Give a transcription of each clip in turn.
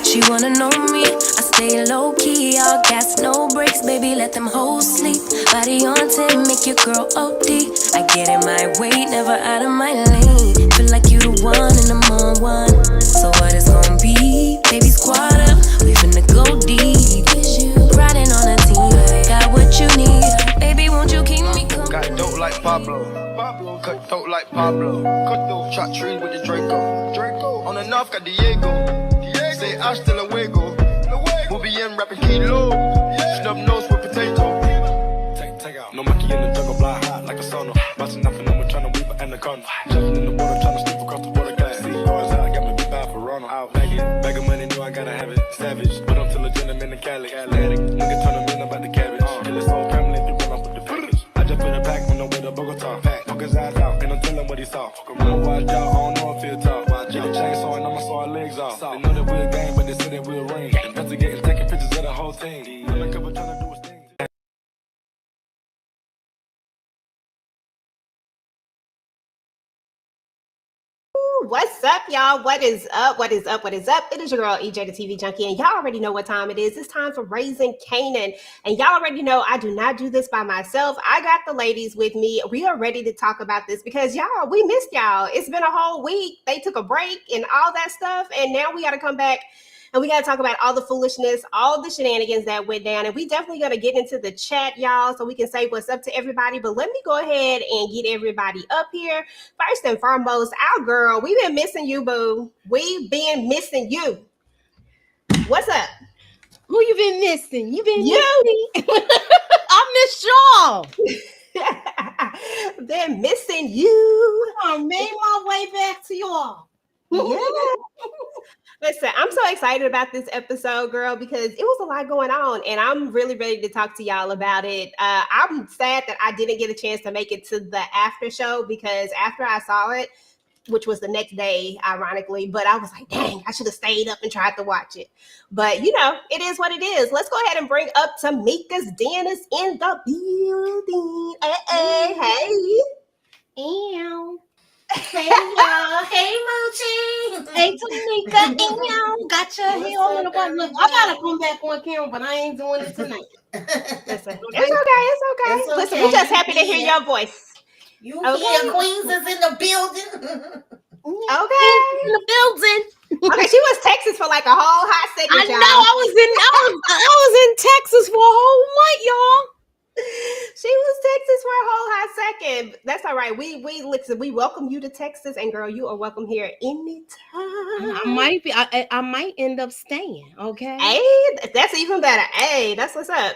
She wanna know me, I stay low key, all gas, no brakes, baby, let them hoes sleep. Body on 10, make your girl OD. I get in my way, never out of my lane. Feel like you the one and I'm on one. So what it's gonna be? Baby, squad up, we finna go deep. Riding on a team, got what you need. Baby, won't you keep me coming? Got dope like Pablo, cut dope like Pablo. Chop tree with the Draco. On the north got Diego. Say hasta luego. We'll be in rapping kilo. Snub nose with potato. Take out. No monkey in the jungle, blind hot like a sauna. Bouncing nothing, I'm trying to weave an anaconda. Jumping in the water, trying to slip across the water. Got see yours out, got me big bad for Ronald. Out bag of money, knew I gotta have it. Savage, but I'm still a gentleman in Cali. Atlantic, nigga turn them in about the cabbage. Kill his whole family, they run off with the package. I just put a pack on the way to Bogota. Fuck his eyes out, and I'm telling what he saw. Real watch out, I don't know if he'll talk. Get a chainsaw and I'ma saw our legs off. They know that we're a gang, but they say that we'll ring. Investigating, taking pictures of the whole team. Undercover trying to do his thing. What's up, y'all? What is up? What is up? What is up? It is your girl, EJ the TV Junky, and y'all already know what time it is. It's time for Raising Kanan, and y'all already know I do not do this by myself. I got the ladies with me. We are ready to talk about this because y'all, we missed y'all. It's been a whole week. They took a break and all that stuff, and now we got to come back. And we got to talk about all the foolishness, all the shenanigans that went down. And we definitely got to get into the chat, y'all, so we can say what's up to everybody. But let me go ahead and get everybody up here. First and foremost, our girl, we've been missing you, boo. We've been missing you. What's up? Who you been missing? You been You. missing? I miss y'all. Been missing you. I made my way back to y'all. Yeah. Listen, I'm so excited about this episode, girl, because it was a lot going on, and I'm really ready to talk to y'all about it. I'm sad that I didn't get a chance to make it to the after show because after I saw it, which was the next day, ironically, but I was like, dang, I should have stayed up and tried to watch it. But, you know, it is what it is. Let's go ahead and bring up Tamieka's Dennis in the building. Hey. Ew. Hey y'all, hey Moochie, hey Tamieka, got your hair on the bottom. Look, I gotta come back on camera, but I ain't doing it tonight. Listen, it's okay. Listen, we're just happy to hear your voice. You hear Queens is in the building. Okay, in the building. Okay, she was Texas for like a whole hot second. I know. I was in Texas for a whole month, y'all. She was Texas for a whole hot second. That's all right. We listen. We welcome you to Texas, and girl, you are welcome here anytime. I might end up staying. Okay. Hey, that's even better. Hey, that's what's up.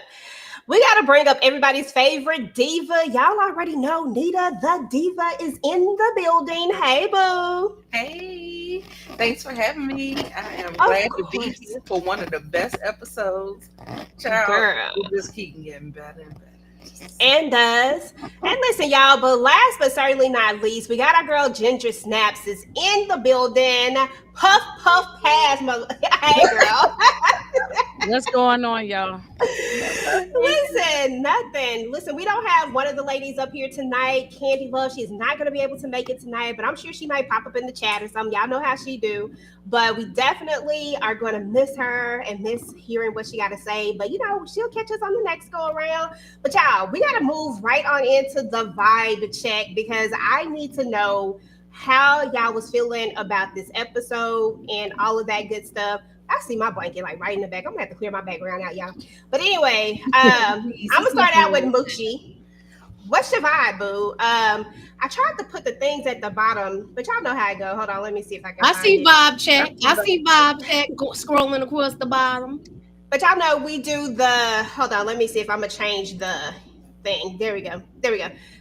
We got to bring up everybody's favorite diva. Y'all already know Nita the Diva is in the building. Hey, boo. Hey, thanks for having me. I am glad to be here for one of the best episodes. Child, girl, it just keep getting better and better. And does. And listen, y'all, but last but certainly not least, we got our girl Ginger Snaps is in the building. Puff, puff, pass. Hey, girl. What's going on, y'all? Listen, nothing. Listen, we don't have one of the ladies up here tonight. Khandi Luv, she's not going to be able to make it tonight, but I'm sure she might pop up in the chat or something. Y'all know how she do. But we definitely are going to miss her and miss hearing what she got to say. But, you know, she'll catch us on the next go around. But, y'all, we got to move right on into the vibe check because I need to know how y'all was feeling about this episode and all of that good stuff. I see my blanket like right in the back. I'm gonna have to clear my background out, y'all. But anyway, I'm gonna start out with Moochie. What's your vibe, boo? I tried to put the things at the bottom, but y'all know how I go. Hold on, let me see if I can. I see vibe check. Scrolling across the bottom. But y'all know we do the. Hold on, let me see if I'm gonna change the thing. There we go.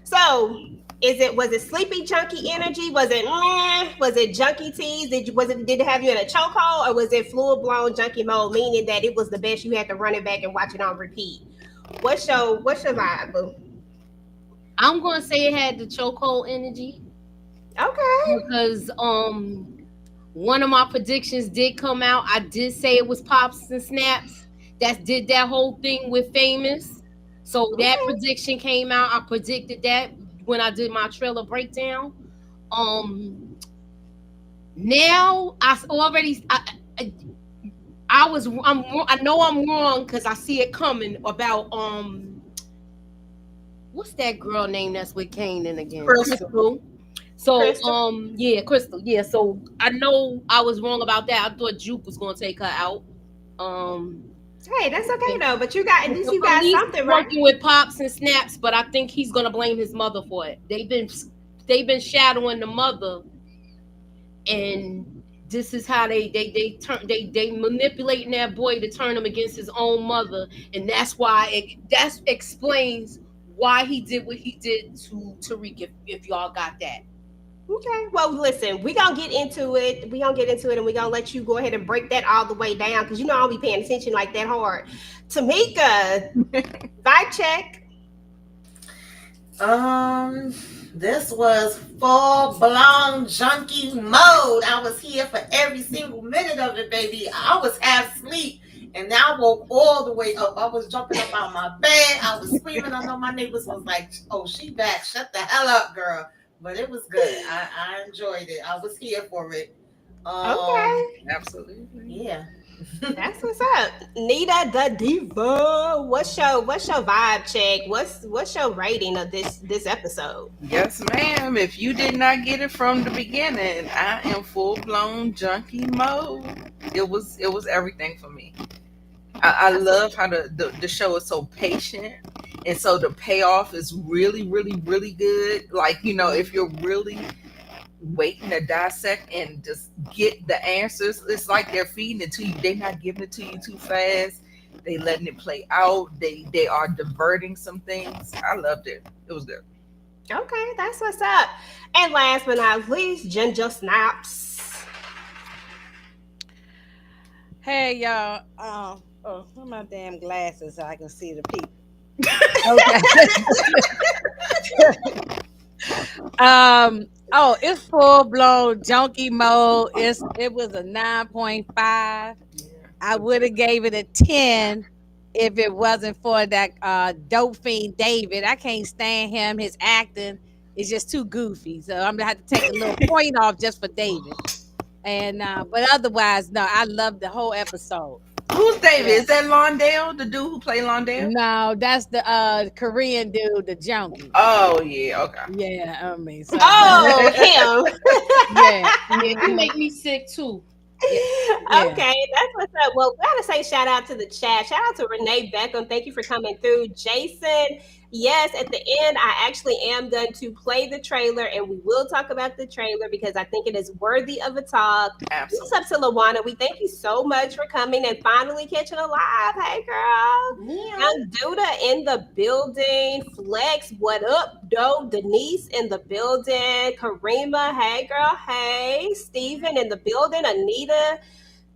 So. Was it sleepy junky energy? Was it junky tease? Did it have you in a chokehold, or was it full blown junky mode, meaning that it was the best you had to run it back and watch it on repeat? What's your vibe, boo? I'm gonna say it had the chokehold energy. Okay. Because one of my predictions did come out. I did say it was Pops and Snaps that did that whole thing with Famous. So that prediction came out. I predicted that when I did my trailer breakdown. Now I I know I'm wrong because I see it coming about what's that girl name that's with Kanan again? Crystal. So Crystal? yeah, Crystal. Yeah, so I know I was wrong about that. I thought Juke was gonna take her out. Hey, that's okay though. But you got at least The you got police something, right? working with Pops and Snaps, but I think he's gonna blame his mother for it. They've been shadowing the mother, and this is how they manipulating that boy to turn him against his own mother, and that's why that explains why he did what he did to Tariq. If y'all got that. Okay. Well, listen, we gonna get into it. We gonna get into it, and we gonna let you go ahead and break that all the way down because you know I'll be paying attention like that hard. Tamieka, vibe check. This was full blown junkie mode. I was here for every single minute of it, baby. I was half asleep. And now I woke all the way up. I was jumping up out my bed. I was screaming. I know my neighbors was like, "Oh, she back. Shut the hell up, girl." But it was good. I enjoyed it. I was here for it. Okay. Absolutely. Yeah. That's what's up. Nita the Diva. What's your vibe check? What's your rating of this episode? Yes, ma'am. If you did not get it from the beginning, I am full blown junkie mode. It was everything for me. I love how the show is so patient, and so the payoff is really, really, really good. Like, if you're really waiting to dissect and just get the answers, it's like they're feeding it to you. They're not giving it to you too fast. They letting it play out. They are diverting some things. I loved it. It was good. Okay, that's what's up. And last but not least, Ginger Snaps. Hey y'all. Where my damn glasses so I can see the people. Okay. It's full blown junkie mode. It was a 9.5. I would have gave it a 10 if it wasn't for that dope fiend David. I can't stand him. His acting is just too goofy. So I'm gonna have to take a little point off just for David. And but otherwise, no, I loved the whole episode. Who's David? Is that Londale, the dude who played Londale? No, that's the Korean dude, the junkie. Oh yeah, okay. Yeah, I mean, so, him. Yeah, you make me sick too. Yeah. Okay, that's what's up. Well, we gotta say shout out to the chat. Shout out to Renee Beckham. Thank you for coming through. Jason, yes, at the end, I actually am going to play the trailer, and we will talk about the trailer because I think it is worthy of a talk. Absolutely. What's up to Lawana? We thank you so much for coming and finally catching a live. Hey, girl. Yeah. Young Duda in the building. Flex, what up, dope? Denise in the building. Karima, hey, girl. Hey. Steven in the building. Anita.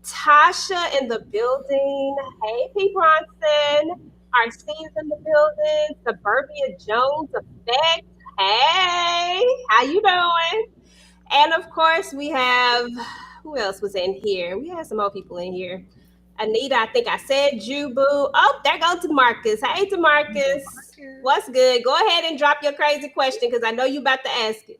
Tasha in the building. Hey, P. Bronson. RC's in the building. Suburbia Jones Effect. Hey, how you doing? And of course, we have, who else was in here? We had some more people in here. Anita, I think I said Jubu. Oh, there goes DeMarcus. Hey, DeMarcus. What's good? Go ahead and drop your crazy question because I know you about to ask it.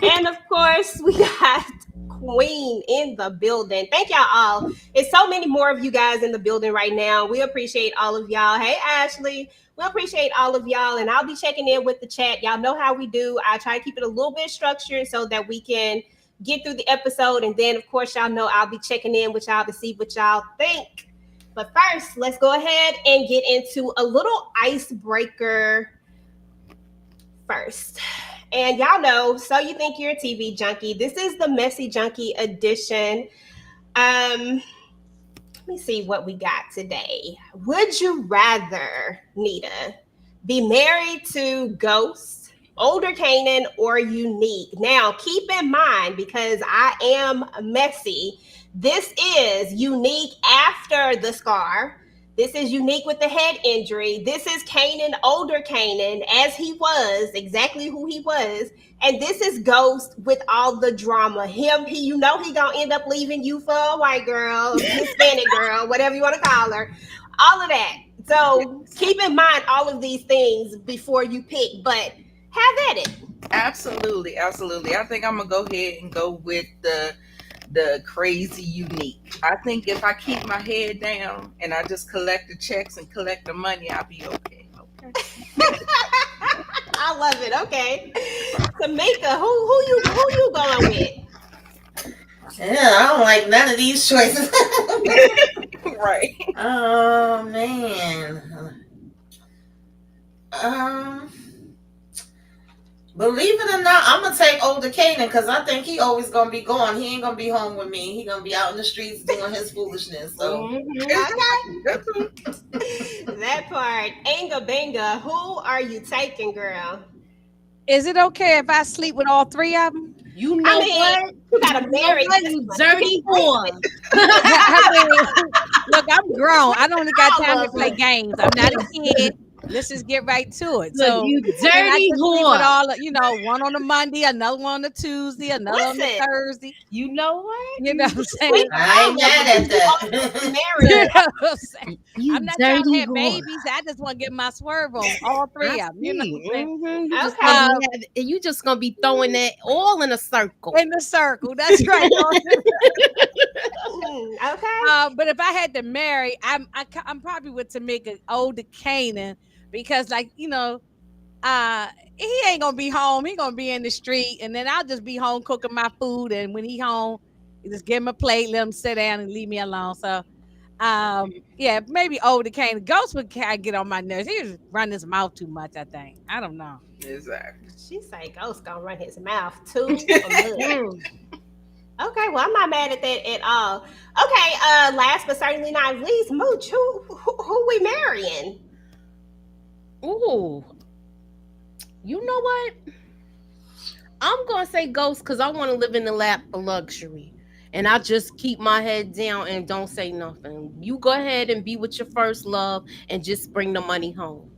And of course, we got Queen in the building. Thank y'all all. It's so many more of you guys in the building right now. We appreciate all of y'all. Hey, Ashley. We appreciate all of y'all. And I'll be checking in with the chat. Y'all know how we do. I try to keep it a little bit structured so that we can get through the episode. And then, of course, y'all know I'll be checking in with y'all to see what y'all think. But first, let's go ahead and get into a little icebreaker first. And y'all know, so you think you're a TV junkie. This is the Messy Junkie edition. Let me see what we got today. Would you rather, Nita, be married to Ghost, Older Kanan, or Unique? Now, keep in mind, because I am messy, this is Unique after the scar. This is Unique with the head injury. This is Kanan, Older Kanan, as he was, exactly who he was. And this is Ghost with all the drama. He gonna end up leaving you for a white girl, Hispanic girl, whatever you want to call her. All of that. So keep in mind all of these things before you pick, but have at it. Absolutely. I think I'm gonna go ahead and go with the the crazy unique. I think if I keep my head down and I just collect the checks and collect the money, I'll be okay. I love it. Okay, Tamieka, who you going with? Yeah, I don't like none of these choices. Right. Oh man. Um, Believe it or not, I'm gonna take older Kanan because I think he always gonna be gone. He ain't gonna be home with me. He gonna be out in the streets doing his foolishness. So That part. Inga Benga, who are you taking, girl? Is it okay if I sleep with all three of them? You know what? You gotta marry You dirty whore. Look, I'm grown. I don't got time to play games. I'm not a kid. Let's just get right to it. Look, So you and I dirty can sleep whore. with all, one on a Monday, another one on a Tuesday, another on a Listen. Thursday. You know what? You know what I'm saying? I ain't mad at that. You know what I'm saying? You I'm not trying to dirty have whore. babies. I just want to get my swerve on all three of them. You know what I'm saying? Mhm. You just gonna be throwing that all in a circle. In the circle. That's right. Okay. But if I had to marry, I'm probably with Tamieka, older Kanan, because he ain't gonna be home. He gonna be in the street, and then I'll just be home cooking my food. And when he home, you just give him a plate, let him sit down, and leave me alone. So, yeah, maybe older Kanan. Ghost would get on my nerves. He just run his mouth too much. I think. I don't know. Exactly. She say Ghost gonna run his mouth too much. Okay, well, I'm not mad at that at all. Okay, last but certainly not least, Mooch, who we marrying? Ooh. You know what? I'm gonna say Ghost because I want to live in the lap of luxury. And I just keep my head down and don't say nothing. You go ahead and be with your first love and just bring the money home.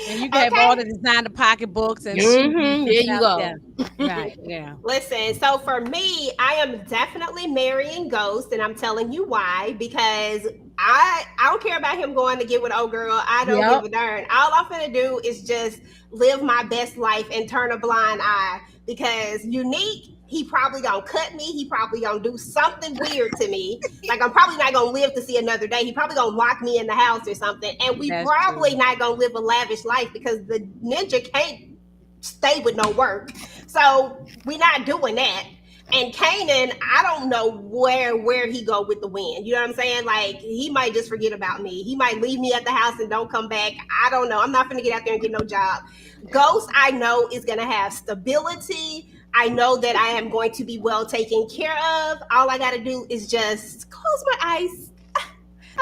And you can have all the designer pocketbooks and there you go. Yeah. Right, yeah. Listen, so for me, I am definitely marrying Ghost, and I'm telling you why. Because I don't care about him going to get with old girl. I don't give a darn. All I'm gonna do is just live my best life and turn a blind eye. Because Unique, he probably gonna cut me. He probably gonna do something weird to me. Like I'm probably not gonna live to see another day. He probably gonna lock me in the house or something. And we That's probably true. not gonna live a lavish life because the ninja can't stay with no work. So we're not doing that. And Kanan, I don't know where he go with the wind. You know what I'm saying? Like he might just forget about me. He might leave me at the house and don't come back. I don't know. I'm not gonna get out there and get no job. Ghost, I know, is gonna have stability. I know that I am going to be well taken care of. All I gotta do is just close my eyes.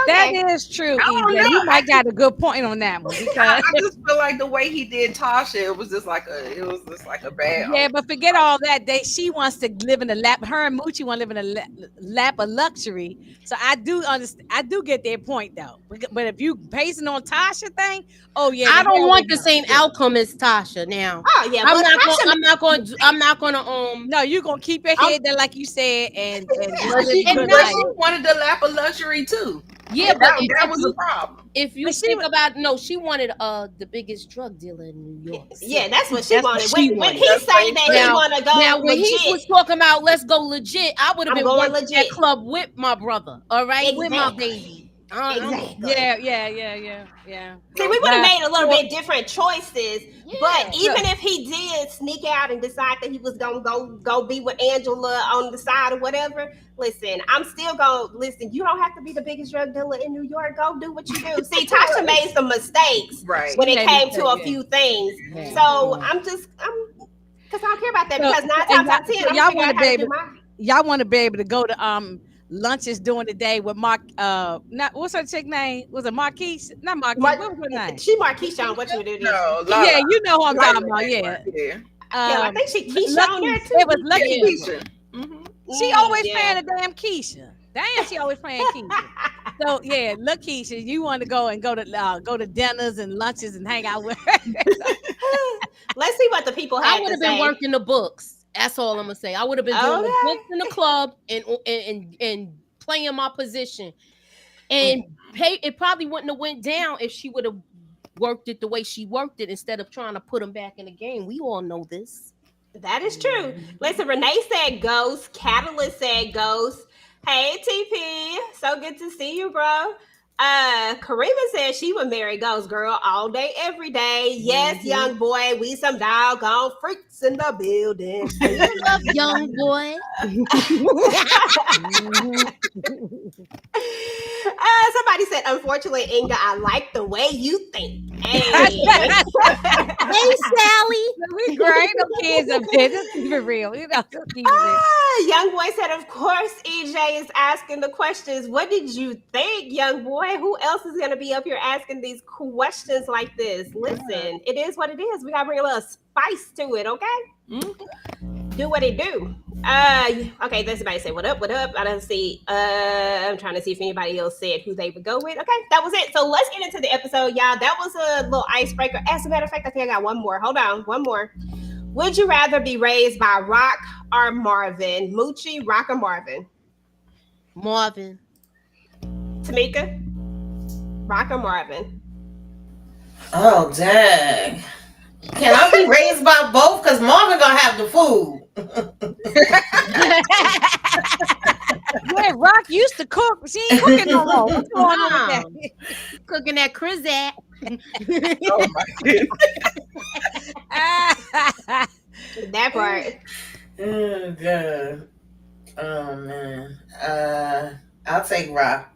That is true, EJ. You might got a good point on that one because I just feel like the way he did Tasha, it was just like a bad. yeah, but forget all that. She wants to live in the lap. Her and Moochie want to live in a lap of luxury. So I do understand. I do get their point though. But if you basing on Tasha thing, oh yeah, I don't want the same outcome as Tasha now. Oh yeah, I'm not going to No, you're gonna keep your head there like you said, and But she wanted the lap of luxury too. Yeah, but that was a problem. If you think about she wanted the biggest drug dealer in New York. Yeah, that's what she wanted. When he That's say that he want to go now, when legit, he was talking about let's go legit, I would have been going going to that club with my brother. All right, with my baby. Exactly. Yeah. See, we would have made a little bit different choices, but even Yeah. if he did sneak out and decide that he was gonna go be with Angela on the side or whatever, listen, I'm still gonna listen. You don't have to be the biggest drug dealer in New York. Go do what you do. See, Tasha made some mistakes when it came to a few things. Yeah. So I'm because I don't care about that because 9 times out of 10, y'all I'm want figuring to out how to do mine. y'all want to be able to go to lunches during the day with Mark. Not what's her chick name? Was it Marquise? Not Marquise. What was her name? She Marquisha on what you do. No, Yeah, you know who I'm talking about. Yeah. Yeah. I think she Keisha Lucky, on there too. it was Lucky. Keisha. Mm-hmm. She always playing a damn Keisha. Damn, she always playing Keisha. So yeah, look, Keisha, you want to go to dinners and lunches and hang out with her. Let's see what the people have I would to have say. been working the books. That's all I'm gonna say. I would have been doing the books in the club and playing my position. And it probably wouldn't have went down if she would have worked it the way she worked it instead of trying to put him back in the game. We all know this. That is true. Listen, Renee said ghost. Catalyst said ghost. Hey, TP. So good to see you, bro. Karima said she would marry Ghost Girl all day, every day. Yes, young boy. We some doggone freaks in the building. Love young boy. Somebody said, unfortunately, Inga, I like the way you think. Hey, Hey, Sally. We great them kids up there. Just keep it real. You know, just keep it real. Young boy said, of course, EJ is asking the questions. What did you think, young boy? Who else is going to be up here asking these questions like this? Listen, it is what it is. We got to bring a little spice to it, okay? Do what it do. Okay, there's somebody say, what up? I don't see. I'm trying to see if anybody else said who they would go with. Okay, that was it. So let's get into the episode, y'all. That was a little icebreaker. As a matter of fact, I think I got one more. Hold on, one more. Would you rather be raised by Rock or Marvin? Moochie, Rock or Marvin? Marvin. Tamieka, Rock or Marvin? Oh, dang. Can I be raised by both? Because Marvin gonna have the food. Yeah, Rock used to cook. She ain't cooking no more. What's going on with that? Cooking that Crizat. Oh my goodness. That part. Oh, God. Oh, man. I'll take Rock.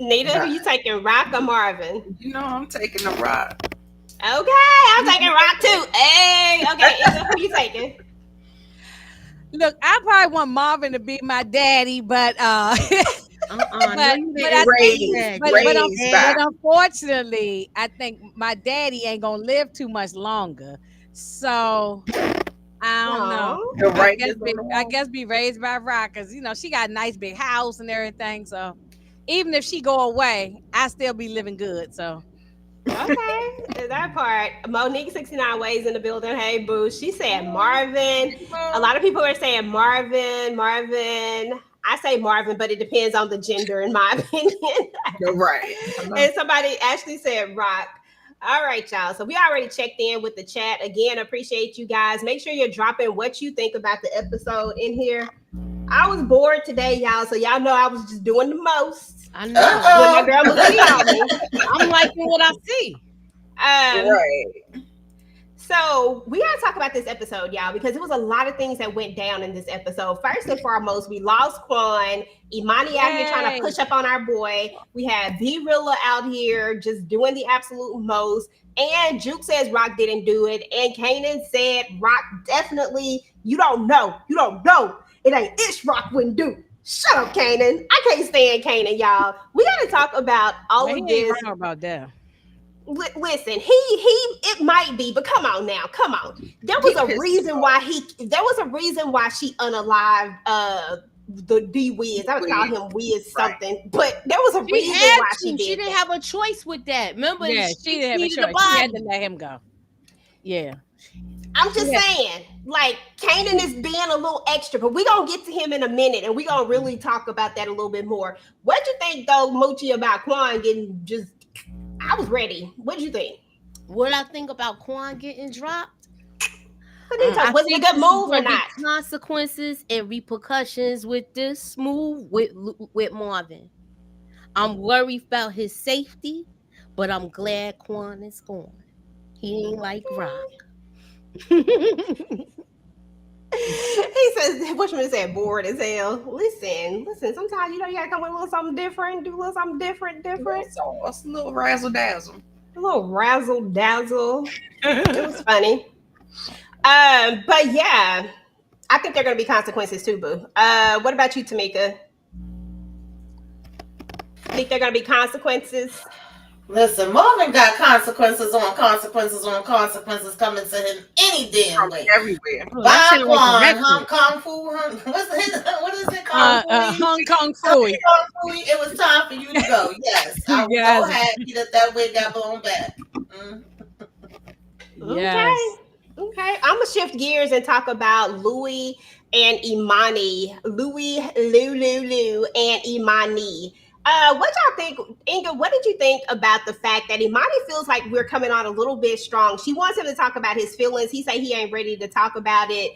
Nita, who you taking, Rock or Marvin? You know I'm taking the Rock. Okay, I'm taking Rock too. Hey, okay, Inga, who you taking? Look, I probably want Marvin to be my daddy, but but unfortunately, I think my daddy ain't gonna live too much longer. So I don't know. I guess be raised by Rock, because she got a nice big house and everything. So even if she go away, I still be living good. So okay, that part. Monique 69 Ways in the building. Hey, boo. She said Marvin. A lot of people are saying Marvin. I say Marvin, but it depends on the gender, in my opinion. You're right. And somebody actually said Rock. All right, y'all. So we already checked in with the chat. Again, appreciate you guys. Make sure you're dropping what you think about the episode in here. I was bored today, y'all. So y'all know I was just doing the most. I know. With my girl Moochilla. I'm liking what I see. Right. So we gotta talk about this episode, y'all, because it was a lot of things that went down in this episode. First and foremost, we lost Quan. Imani out here trying to push up on our boy. We had B-Rilla out here just doing the absolute most. And Juke says Rock didn't do it. And Kanan said Rock definitely, you don't know. It ain't Ish Rock wouldn't do. Shut up, Kanan. I can't stand Kanan, y'all. We gotta talk about all of this. Wrong about that. Listen, it might be, but come on now, come on. There was a reason why she unalived the D Wiz. I would call him Wiz something, but there was a reason why she did. She didn't have a choice with that. Remember, she didn't have a choice. She had to let him go. Yeah. I'm just saying, like, Kanan is being a little extra, but we're going to get to him in a minute, and we're going to really talk about that a little bit more. What'd you think, though, Mochi, about Quan getting just... I was ready. What'd you think? What I think about Quan getting dropped? Was it a good move or not? Consequences and repercussions with this move with Marvin. I'm worried about his safety, but I'm glad Quan is gone. He ain't like Rock. He says, Bushman said, bored as hell. Listen. Sometimes you gotta come with a little something different, do a little something different. So it's a little razzle dazzle. A little razzle dazzle. It was funny. But yeah, I think there are gonna be consequences too, boo. What about you, Tamieka? Think there are gonna be consequences? Listen, Marvin got consequences on consequences on consequences coming to him any damn way. Everywhere. Bye, Quan. Hong Kong Fu. What is it called? Hong Kong Fu. It was time for you to go. Yes. I was so happy that wig got blown back. Yes. Okay. I'm going to shift gears and talk about Louie and Imani. Lou, and Imani. What y'all think, Inga? What did you think about the fact that Imani feels like we're coming on a little bit strong? She wants him to talk about his feelings. He say he ain't ready to talk about it.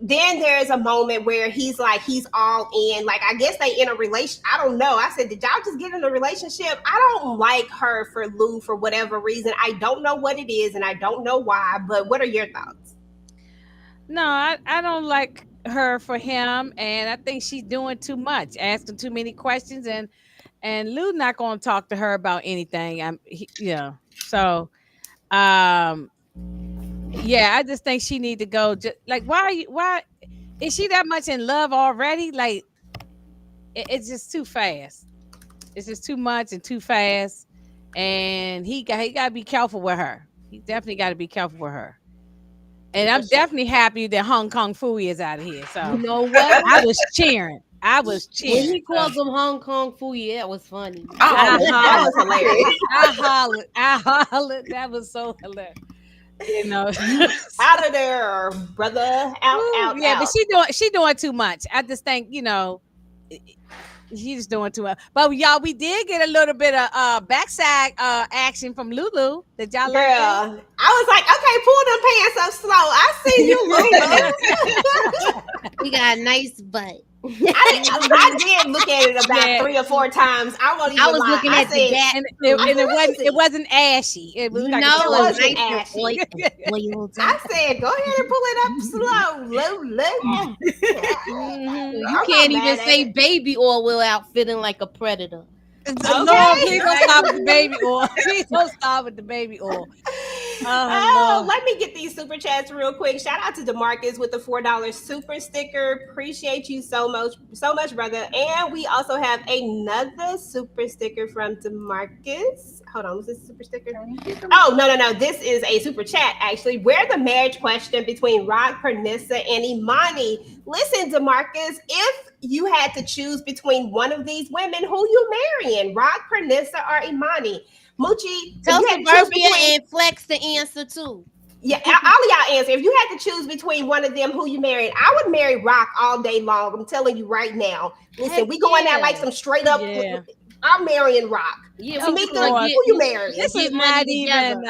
Then there's a moment where he's like, he's all in. Like, I guess they in a relation. I don't know. I said, did y'all just get in a relationship? I don't like her for Lou for whatever reason. I don't know what it is, and I don't know why. But what are your thoughts? No, I don't like her for him, and I think she's doing too much, asking too many questions, and Lou not going to talk to her about anything. So, yeah, I just think she need to go. Just like, why is she that much in love already? Like, it's just too fast. It's just too much and too fast, and he got to be careful with her. He definitely got to be careful with her. And I'm definitely happy that Hong Kong Fooey is out of here. So You know what? I was cheering. When he called them Hong Kong Fooey, that was funny. That was hilarious. I hollered. That was so hilarious. You know, Out of there, brother. Out. yeah, but she doing too much. I just think, she's doing too much. But y'all, we did get a little bit of backside action from Lulu. Did y'all like that? Girl, I was like, okay, pull them pants up slow. I see you, Lulu. We got a nice butt. I did look at it about 3 or 4 times. I won't even I was lie. looking at the back. And it wasn't ashy. It was like No, it it wasn't was nice ashy. and oiled I up. said, go ahead and pull it up slow, Lulu. You can't even say baby oil without feeling like a predator. No, please don't stop with the baby oil. Please don't stop with the baby oil. Oh, let me get these super chats real quick. Shout out to DeMarcus with the $4 super sticker. Appreciate you so much, brother. And we also have another super sticker from DeMarcus. Hold on, was this a super sticker? Oh, no. This is a super chat, actually. Where the marriage question between Rod, Pernissa, and Imani. Listen, DeMarcus, if you had to choose between one of these women, who you marrying? Rod, Pernissa, or Imani? Moochie, Tell Suburbia and Flex the answer too. Yeah, all of y'all answer. If you had to choose between one of them, who you married, I would marry Rock all day long. I'm telling you right now. Listen, we going out like some straight up. Yeah. I'm marrying Rock. Yeah, Tamieka, who you marrying? This is not even.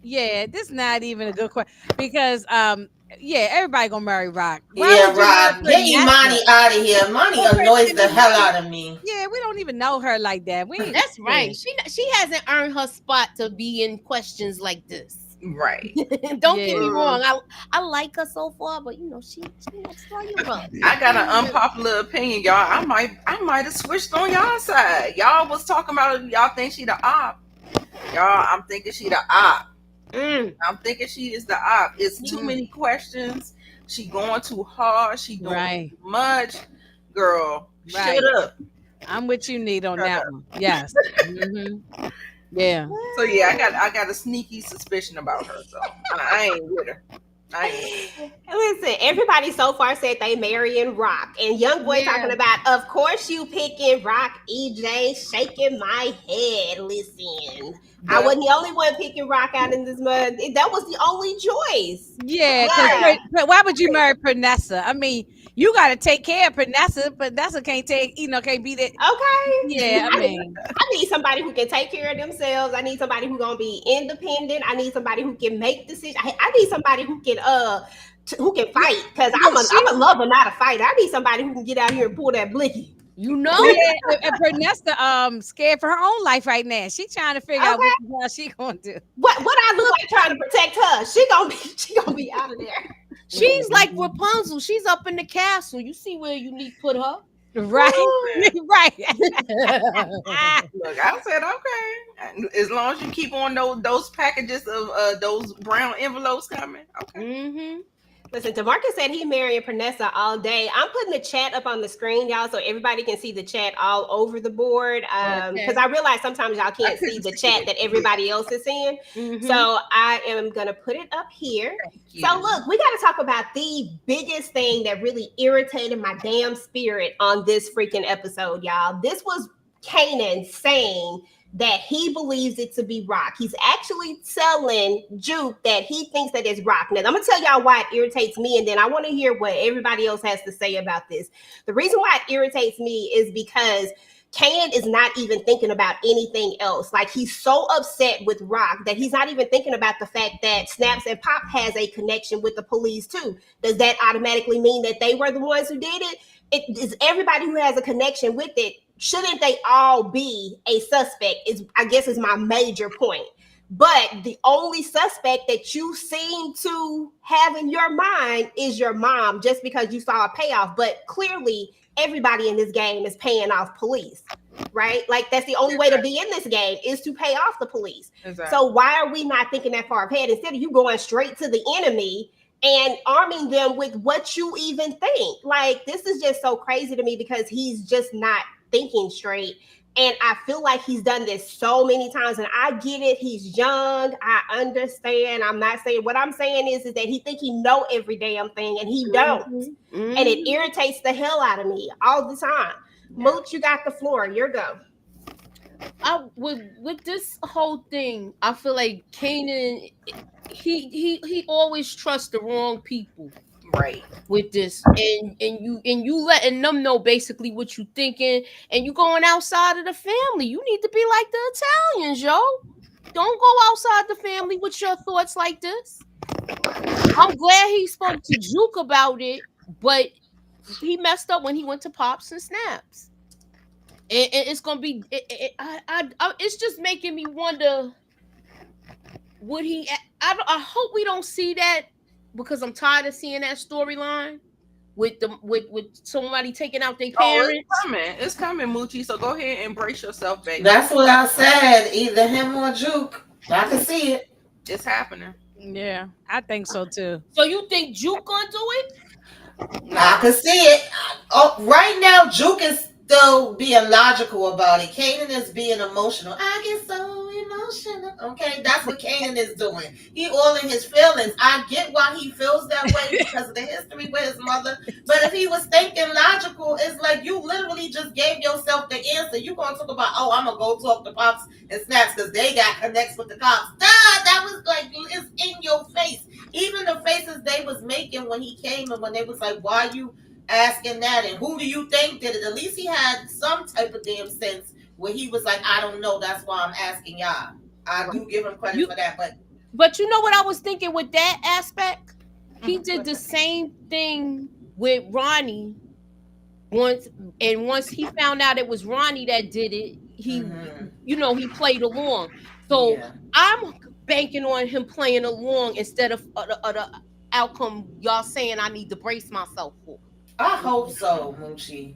This is not even a good question because everybody gonna marry Rock. Rock. Get Imani out of here. Imani annoys the hell out of me. Yeah, we don't even know her like that. That's right. She hasn't earned her spot to be in questions like this. Right. Don't get me wrong. I like her so far, but she next door you run. I got an unpopular opinion, y'all. I might have switched on y'all side. Y'all was talking about y'all think she the op. Y'all, I'm thinking she the op. I'm thinking she is the op. It's too many questions. She going too hard. She doing too much. Girl, shut up. I'm with you, Nita, on that one. Yes. Mm-hmm. Yeah. So I got a sneaky suspicion about her. So I ain't with her. Listen, everybody so far said they marrying Rock, and Young Boy talking about, of course you picking Rock. EJ shaking my head. Listen, I wasn't the only one picking Rock out in this mud. That was the only choice. Yeah, but why would you marry Pernessa? I mean, you got to take care of Pernessa. Pernessa can't be that. Okay. Yeah, I mean, I need somebody who can take care of themselves. I need somebody who's gonna be independent. I need somebody who can make decisions. I need somebody who can fight, because I'm a lover, not a fighter. I need somebody who can get out here and pull that blicky. And Pernessa scared for her own life right now. She trying to figure out what she gonna do. What I look like trying to protect her? She gonna be out of there. She's like Rapunzel. She's up in the castle. You see where you need to put her. Right. Right. Look, I said okay. As long as you keep on those packages of those brown envelopes coming. Okay. Mm-hmm. Listen, DeMarcus said he marrying Pernessa all day. I'm putting the chat up on the screen, y'all, so everybody can see the chat all over the board. Because I realize sometimes y'all can't see the chat that everybody else is seeing. Mm-hmm. So I am going to put it up here. So look, we got to talk about the biggest thing that really irritated my damn spirit on this freaking episode, y'all. This was Kanan saying that he believes it to be Rock. He's actually telling Juke that he thinks that it's Rock. Now, I'm going to tell y'all why it irritates me, and then I want to hear what everybody else has to say about this. The reason why it irritates me is because Kanan is not even thinking about anything else. Like, he's so upset with Rock that he's not even thinking about the fact that Snaps and Pop has a connection with the police too. Does that automatically mean that they were the ones who did it? It is everybody who has a connection with it. Shouldn't they all be a suspect? I guess is my major point. But the only suspect that you seem to have in your mind is your mom, just because you saw a payoff. But clearly, everybody in this game is paying off police, right? Like, that's the only way to be in this game, is to pay off the police. Exactly. So why are we not thinking that far ahead? Instead of you going straight to the enemy and arming them with what you even think. Like, this is just so crazy to me, because he's just not thinking straight. And I feel like he's done this so many times, and I get it. He's young. I understand. I'm not saying, what I'm saying is that he think he know every damn thing, and he don't. Mm-hmm. And it irritates the hell out of me all the time. Mooch, you got the floor. Your go. With this whole thing, I feel like Kanan, he always trusts the wrong people. Right, with this, and you letting them know basically what you thinking, and you going outside of the family. You need to be like the Italians, yo. Don't go outside the family with your thoughts like this. I'm glad he spoke to Juke about it, but he messed up when he went to Pops and Snaps, and it's gonna be. It's just making me wonder. Would he? I hope we don't see that. Because I'm tired of seeing that storyline with somebody taking out their parents. It's coming, Moochie. So go ahead and brace yourself, baby. That's what I said. Either him or Juke. I can see it. It's happening. Yeah, I think so too. So you think Juke gonna do it? I can see it. Right now, Juke is still being logical about it. Kanan is being emotional. I get so emotional. Okay, that's what Kanan is doing. He all in his feelings. I get why he feels that way because of the history with his mother. But if he was thinking logical, it's like you literally just gave yourself the answer. You gonna talk about, I'm gonna go talk to Pops and Snaps because they got connects with the cops. That was like, it's in your face. Even the faces they was making when he came and when they was like, why you asking that, and who do you think did it? At least he had some type of damn sense where he was like, I don't know, that's why I'm asking y'all. I do give him credit for that, but you know what I was thinking with that aspect? He did the same thing with Ronnie once he found out it was Ronnie that did it, he he played along. So I'm banking on him playing along instead of the outcome y'all saying I need to brace myself for. I hope so, Moochie.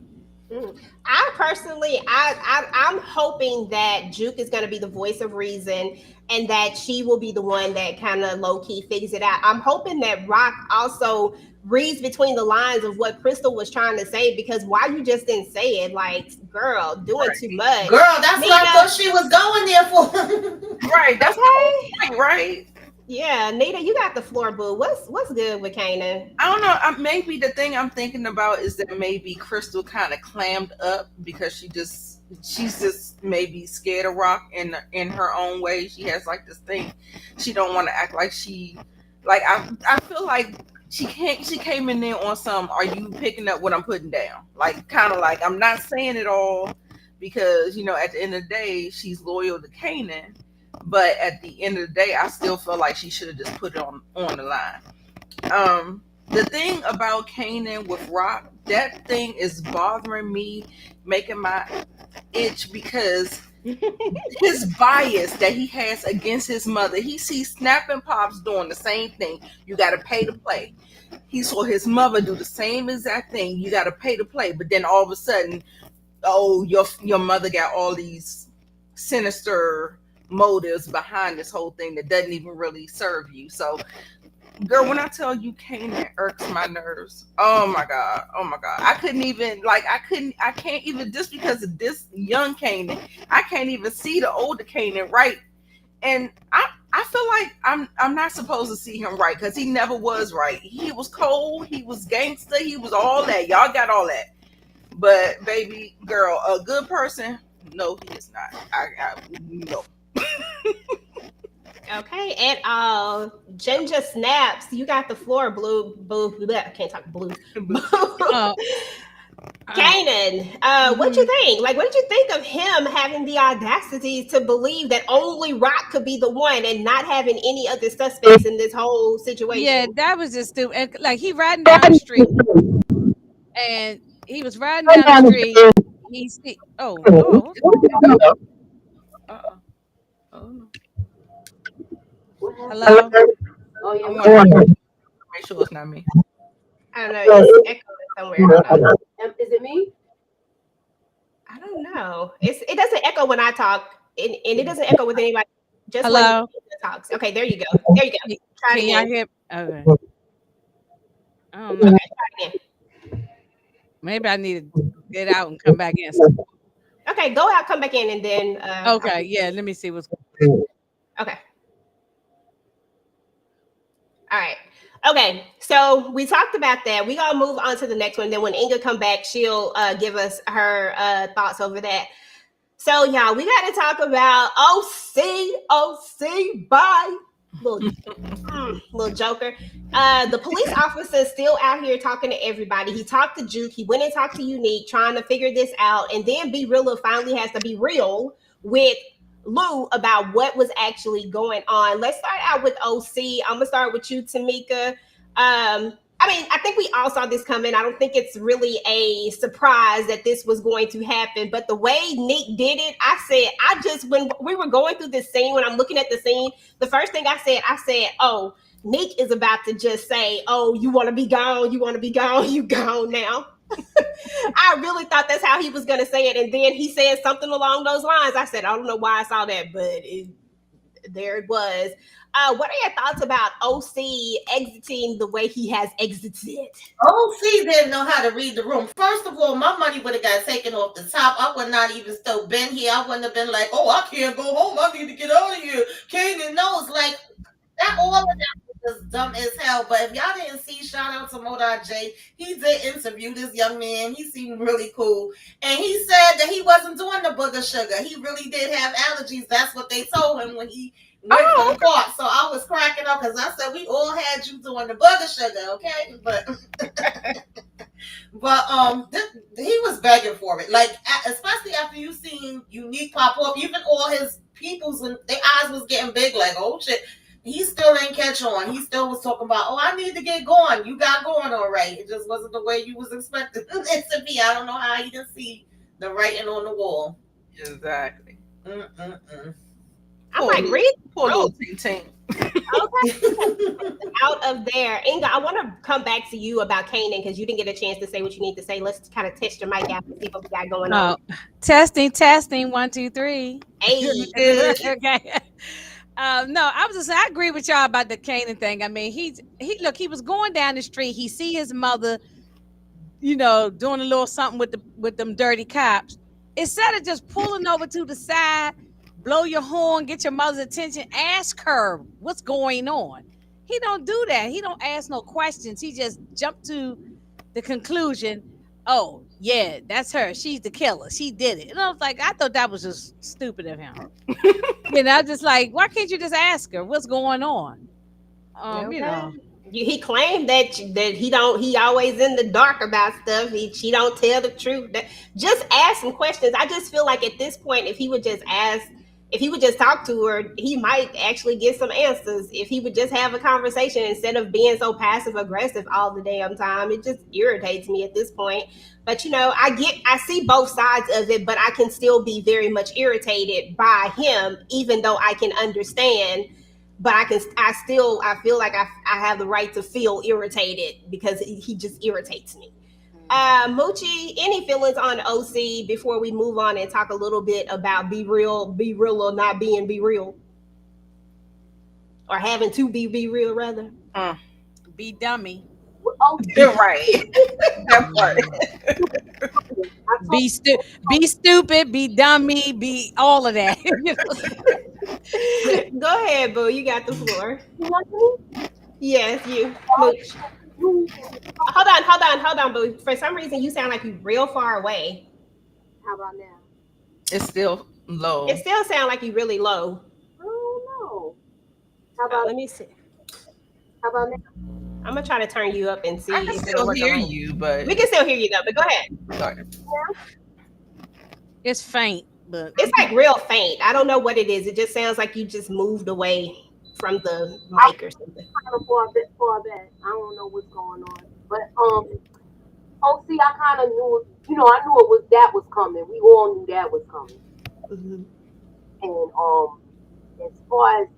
I personally, I'm hoping that Juke is going to be the voice of reason, and that she will be the one that kind of low key figures it out. I'm hoping that Rock also reads between the lines of what Crystal was trying to say, because why you just didn't say it? Like, girl, doing too much. Girl, that's Nita, what I thought she was going there for. Right, that's right. Yeah, Nita, you got the floor, boo. What's good with Kanan? I don't know. Maybe the thing I'm thinking about is that maybe Crystal kind of clammed up because she's just maybe scared of Rock in her own way. She has like this thing. She don't want to act like she like. I feel like she came in there on some. Are you picking up what I'm putting down? Like kind of like I'm not saying it all because at the end of the day she's loyal to Kanan. But at the end of the day, I still feel like she should have just put it on the line. The thing about Kanan with Rock, that thing is bothering me, making my itch because his bias that he has against his mother. He sees Snap and Pops doing the same thing. You got to pay to play. He saw his mother do the same exact thing. You got to pay to play. But then all of a sudden, your mother got all these sinister motives behind this whole thing that doesn't even really serve you. So girl, when I tell you Kanan irks my nerves, oh my god, I can't even, just because of this young Kanan, I can't even see the older Kanan right. And I feel like I'm not supposed to see him right because he never was right. He was cold, he was gangster, he was all that. Y'all got all that. But baby girl, a good person, no, he is not. No. Okay, and Ginger Snaps, you got the floor, blue. I can't talk blue. Kanan, what you think? Like, what did you think of him having the audacity to believe that only Rock could be the one and not having any other suspects in this whole situation? Yeah, that was just stupid. And, like he riding down the street, and he was riding down the street. He see, oh, Uh-uh. Oh no. hello. Oh, yeah. I want to make sure it's not me. I don't know. It's echoing somewhere. Hold on. Is it me? I don't know. It doesn't echo when I talk, and it doesn't echo with anybody. Just Hello? when he talks. Okay, there you go. There you go. Try it Can y'all again. hear? Okay. I don't know. Okay, try it again. Maybe I need to get out and come back in. Okay, go out, come back in, and then. Okay, yeah. Let me see what's going on. Okay. All right. Okay, so we talked about that. We're gonna move on to the next one. Then when Inga come back, she'll give us her thoughts over that. So y'all, we got to talk about OC, bye, little joker. The police officer is still out here talking to everybody. He talked to Juke. He went and talked to Unique, trying to figure this out. And then Be Real finally has to be real with Lou about what was actually going on. Let's start out with OC. I'm gonna start with you, Tamieka. I mean, I think we all saw this coming. I don't think it's really a surprise that this was going to happen. But the way Nick did it, when we were going through this scene, when I'm looking at the scene, the first thing I said, oh, Nick is about to just say, oh, you want to be gone, you gone now. I really thought that's how he was going to say it. And then he said something along those lines. I said, I don't know why I saw that, but there it was. What are your thoughts about OC exiting the way he has exited? OC didn't know how to read the room. First of all, my money would have got taken off the top. I would not even still been here. I wouldn't have been like, oh, I can't go home. I need to get out of here. Kanan knows, like, that all of that was just dumb as hell. But if y'all didn't see, shout out to Modai J. He did interview this young man. He seemed really cool. And he said that he wasn't doing the booger sugar. He really did have allergies. That's what they told him when he went for the court. So I was cracking up because I said, we all had you doing the booger sugar, okay? But he was begging for it. Like, especially after you seen Unique pop up, even all his peoples, when their eyes was getting big, like, oh shit. He still didn't catch on. He still was talking about, oh, I need to get going. You got going all right. It just wasn't the way you was expecting it to be. I don't know how he didn't see the writing on the wall. Exactly. I'm like, read. Poor little Ting. Okay. Out of there. Inga, I want to come back to you about Kanan because you didn't get a chance to say what you need to say. Let's kind of test your mic out and see what we got going on. Testing. 1, 2, 3. Hey. Okay. No, I was just saying, I agree with y'all about the Kanan thing. I mean, he was going down the street. He see his mother, doing a little something with them dirty cops. Instead of just pulling over to the side, blow your horn, get your mother's attention, ask her what's going on. He don't do that. He don't ask no questions. He just jumped to the conclusion, oh, yeah, that's her. She's the killer. She did it. And I was like, I thought that was just stupid of him. Just like, why can't you just ask her what's going on? He claimed that he always in the dark about stuff. She don't tell the truth. Just ask some questions. I just feel like at this point, if he would just talk to her, he might actually get some answers. If he would just have a conversation instead of being so passive aggressive all the damn time, it just irritates me at this point. But I see both sides of it, but I can still be very much irritated by him, even though I can understand. But I feel like I have the right to feel irritated because he just irritates me. Moochie, any feelings on OC before we move on and talk a little bit about be real or not being be real, or having to be real rather? Be dummy. You're right. That part. Be stupid, be dummy, be all of that. Go ahead, boo. You got the floor. Yes, you. Mooch. Hold on, boo. For some reason, you sound like you're real far away. How about now? It's still low. It still sounds like you're really low. Oh no. How about let me see. How about now? I'm gonna try to turn you up and see I can if it'll still work. hear on you, but we can still hear you though. But go ahead. sorry. It's faint, but It's like real faint. I don't know what it is. It just sounds like you just moved away from the mic or something. Kind of far back. I don't know what's going on, but see, I kind of knew. I knew that was coming. We all knew that was coming. Mm-hmm. And as far as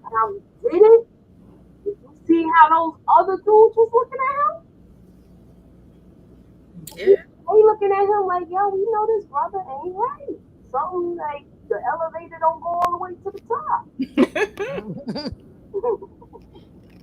how he did it, did you see how those other dudes was looking at him? Yeah. They looking at him like, yo, we know this brother ain't right. Something like the elevator don't go all the way to the top.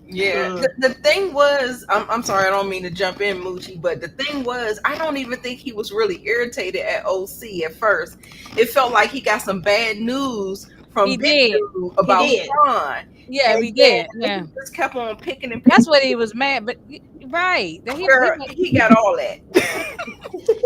Yeah. The thing was, I'm sorry, I don't mean to jump in, Moochie, but the thing was, I don't even think he was really irritated at OC at first. It felt like he got some bad news from He Big did. Dude about He did. Sean. yeah, And we did. then Yeah, he just kept on picking and picking. that's what he was mad. But right, Girl, he got all that.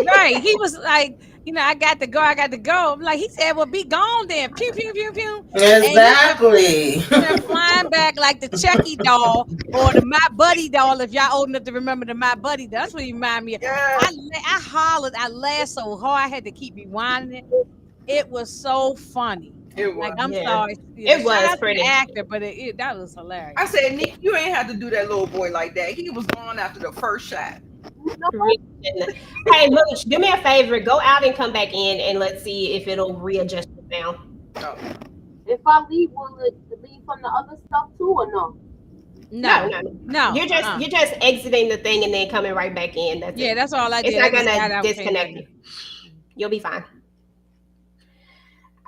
right. He was like, I got to go. I'm like, he said, well, be gone then. Pew, pew, pew, pew. Exactly. And he went flying back like the Chucky doll or the My Buddy doll. If y'all old enough to remember the My Buddy doll, that's what he reminded me of. Yeah. I hollered. I laughed so hard. I had to keep rewinding it. It was so funny. It was. Like, I'm Yeah. sorry. It was shout out to pretty. the actor, but that was hilarious. I said, Nick, you ain't have to do that little boy like that. He was gone after the first shot. Hey, Mooch, do me a favor. Go out and come back in, and let's see if it'll readjust the sound. Oh. If I leave, will it leave from the other stuff too, or no? No. You're just exiting the thing and then coming right back in. That's Yeah, it. that's all I did. It's not I just got gonna out and came disconnect back you. You'll be fine.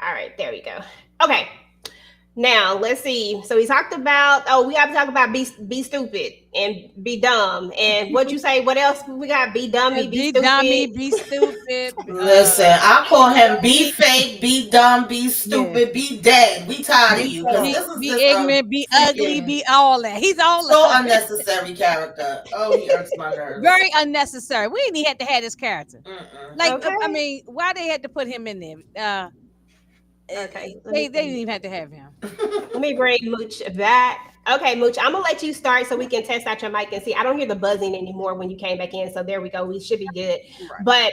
All right, there we go. Okay. Now let's see. So we talked about. Oh, we have to talk about be stupid and be dumb. And what you say? What else we got? Be dummy, be stupid. dummy, be stupid. Listen, I call him be fake, be dumb, be stupid, be dead. We tired of you. 'Cause this is Be just ignorant, be ugly, be all that. He's all so that. unnecessary character. Oh, he irks my nerves. Very unnecessary. We didn't even have to have this character. Mm-mm. Like, Okay. I mean, why they had to put him in there? Okay. They didn't even have to have him. Let me bring Mooch back. Okay, Mooch, I'm gonna let you start so we can test out your mic and see. I don't hear the buzzing anymore when you came back in, so there we go. We should be good. Right. But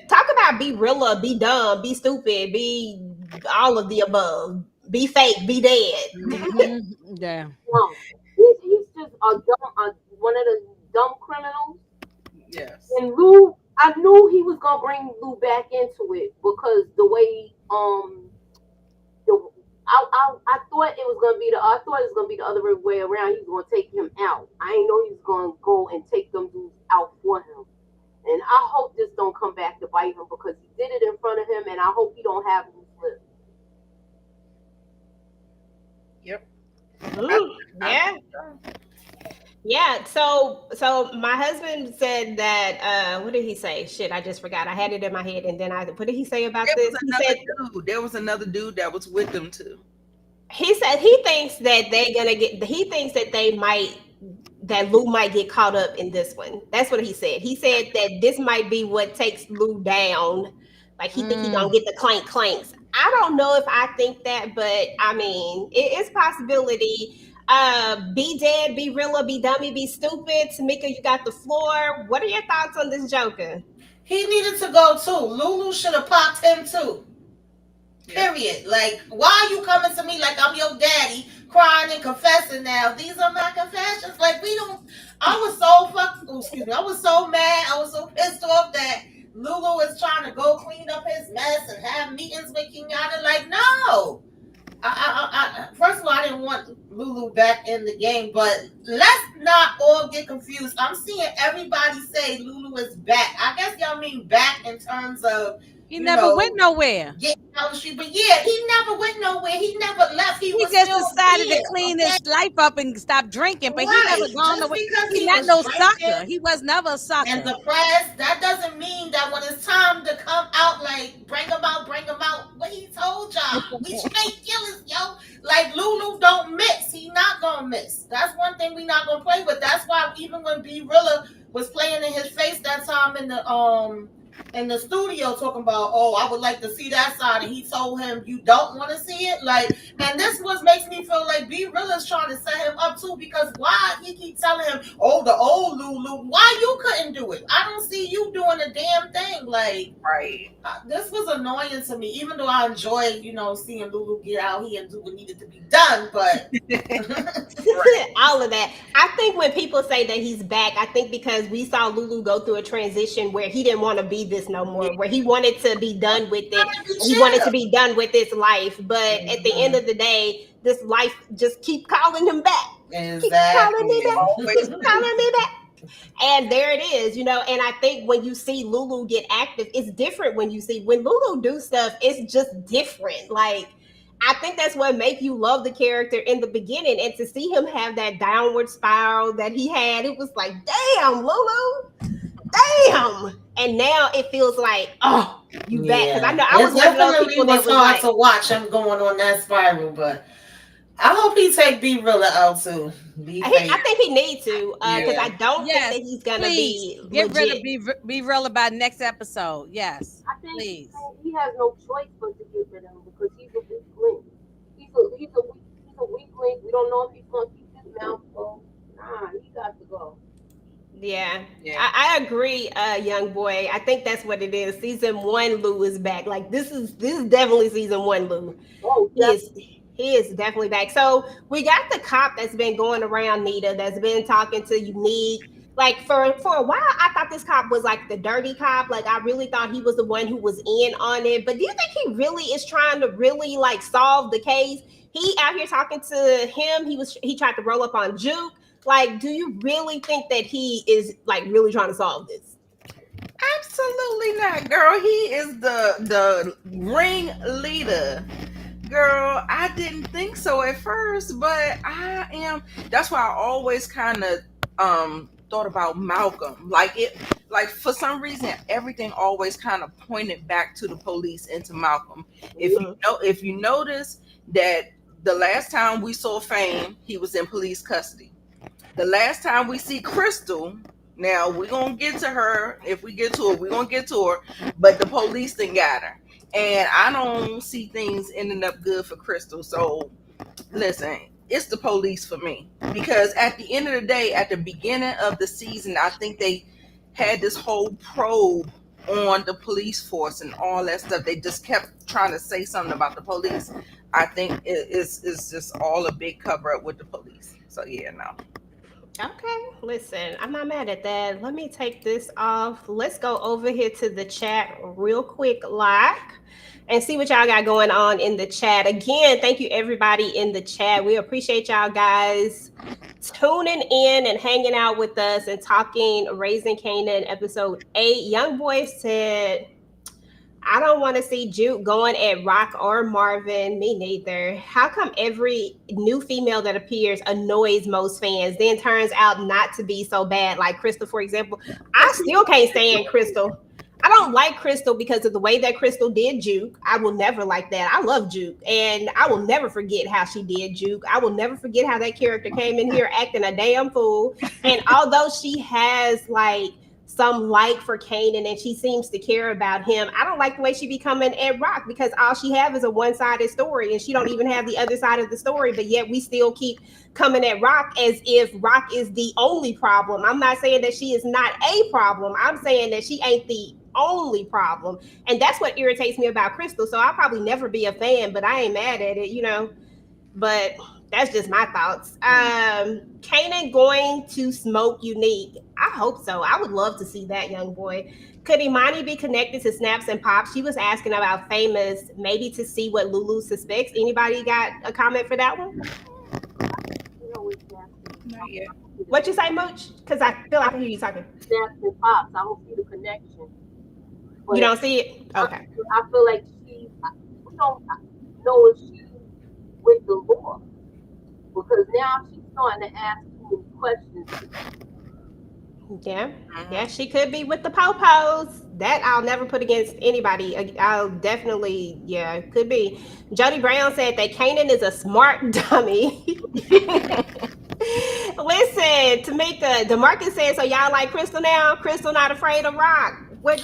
talk about be realer, be dumb, be stupid, be all of the above, be fake, be dead. Yeah. No. He's just one of the dumb criminals. Yes. And Lou, I knew he was gonna bring Lou back into it because the way I thought it was gonna be the other way around. He was gonna take him out. I didn't know he was gonna go and take them dudes out for him. And I hope this don't come back to bite him because he did it in front of him, and I hope he don't have loose lips. Yep. Yeah. Yeah, so my husband said that what did he say? Shit, I just forgot. I had it in my head and then what did he say about this? There was another dude that was with them too. He said he thinks that that Lou might get caught up in this one. That's what he said. He said that this might be what takes Lou down. Like he think he gonna get the clanks. I don't know if I think that, but I mean it's a possibility. Be dead, be realer, be dummy, be stupid. Tamieka, you got the floor. What are your thoughts on this Joker? He needed to go too. Lulu should have popped him too. Period. Like, why are you coming to me like I'm your daddy, crying and confessing now? These are my confessions. Like, I was so mad. I was so pissed off that Lulu is trying to go clean up his mess and have meetings with Kenyatta. Like, no. First of all, I didn't want Lulu back in the game, but let's not all get confused. I'm seeing everybody say Lulu is back. I guess y'all mean back in terms of he never went nowhere. Getting out the street, but yeah, he never went nowhere. He never left. He was just still decided here, to clean his life up and stop drinking, but he never gone Just away. because He's he not was no drinking sucker. He was never a sucker. and depressed, that doesn't mean that when it's time to come out, like bring him out. What he told y'all, we straight killers, yo. Like Lulu don't miss. He not gonna miss. That's one thing we not gonna play with. That's why even when B Rilla was playing in his face that time in in the studio talking about, oh, I would like to see that side, and he told him you don't want to see it. Like, and this was makes me feel like B Rilla's trying to set him up too, because why he keep telling him, oh, the old Lulu, why you couldn't do it? I don't see you doing a damn thing. Like, right. This was annoying to me, even though I enjoyed, seeing Lulu get out here and do what needed to be done, but all of that. I think when people say that he's back, I think because we saw Lulu go through a transition where he didn't want to be this no more, where he wanted to be done with it. He wanted to be done with this life. But at the end of the day, this life just keep calling him back. Exactly. Keep calling me back. And there it is, and I think when you see Lulu get active, it's different when Lulu do stuff, it's just different. Like, I think that's what make you love the character in the beginning, and to see him have that downward spiral that he had, it was like, damn, Lulu, damn. And now it feels like, oh, you back. Because I know I was one of those people that was hard to watch him going on that spiral, but I hope he take B Rilla out too. I think he needs to, because I don't think that he's gonna be get legit. rid of B Rilla by next episode. Yes, I think please. He has no choice but to get rid of him because he's a weak link. He's a weak link. We don't know if he's gonna keep his mouth closed. Nah, he got to go. Yeah. I agree, young boy. I think that's what it is. Season 1 Lou is back. Like, this is definitely season 1 Lou. Oh, He is definitely back. So we got the cop that's been going around Nita, that's been talking to Unique. Like, for a while, I thought this cop was like the dirty cop. Like, I really thought he was the one who was in on it. But do you think he really is trying to really like solve the case? He out here talking to him. He tried to roll up on Juke. Like, do you really think that he is like really trying to solve this? Absolutely not, girl. He is the ring leader. Girl, I didn't think so at first, but I am. That's why I always kind of thought about Malcolm. Like for some reason, everything always kind of pointed back to the police and to Malcolm. If you notice that the last time we saw Fame, he was in police custody. The last time we see Crystal, now we're gonna get to her. If we get to her, we're gonna get to her. But the police done got her. And I don't see things ending up good for Crystal. So, listen, it's the police for me. Because at the end of the day, at the beginning of the season, I think they had this whole probe on the police force and all that stuff. They just kept trying to say something about the police. I think it's just all a big cover up with the police. So, yeah, no. Okay, listen, I'm not mad at that. Let me take this off. Let's go over here to the chat real quick, and see what y'all got going on in the chat. Again, thank you everybody in the chat. We appreciate y'all guys tuning in and hanging out with us and talking Raising Kanan episode 8. Young Boy said, I don't want to see Juke going at Rock or Marvin. Me neither. How come every new female that appears annoys most fans, then turns out not to be so bad? Like Crystal, for example. I still can't stand Crystal. I don't like Crystal because of the way that Crystal did Juke. I will never like that. I love Juke, and I will never forget how she did Juke. I will never forget how that character came in here acting a damn fool. And although she has like some like for Kanan and she seems to care about him, I don't like the way she be coming at Rock, because all she have is a one-sided story and she don't even have the other side of the story, but yet we still keep coming at Rock as if Rock is the only problem. I'm not saying that she is not a problem. I'm saying that she ain't the only problem, and that's what irritates me about Crystal. So I'll probably never be a fan, but I ain't mad at it, but that's just my thoughts. Kanan going to smoke Unique. I hope so. I would love to see that, young boy. Could Imani be connected to Snaps and Pops? She was asking about Famous, maybe to see what Lulu suspects. Anybody got a comment for that one? Not yet. What you say, Mooch? Because I feel like I hear you talking. Snaps and Pops. I don't see the connection. You don't see it? Okay. I feel like we don't know if she's with the law, because now she's starting to ask too many questions. Yeah, she could be with the po-pos. That I'll never put against anybody. I'll definitely, could be. Jody Brown said that Kanan is a smart dummy. Listen, Tamieka, DeMarcus said, so y'all like Crystal now? Crystal not afraid of Rock. What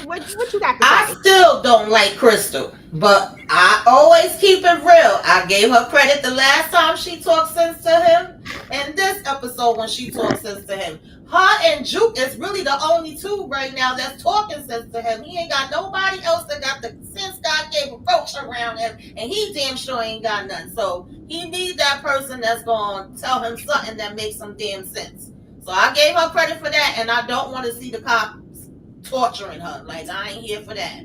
you got to I say? still don't like Crystal, but I always keep it real. I gave her credit the last time she talked sense to him, and this episode when she talked sense to him. Her and Juke is really the only two right now that's talking sense to him. He ain't got nobody else that got the sense God gave a roach around him, and he damn sure ain't got none. So he needs that person that's gonna tell him something that makes some damn sense. So I gave her credit for that, and I don't want to see the cops torturing her. Like, I ain't here for that.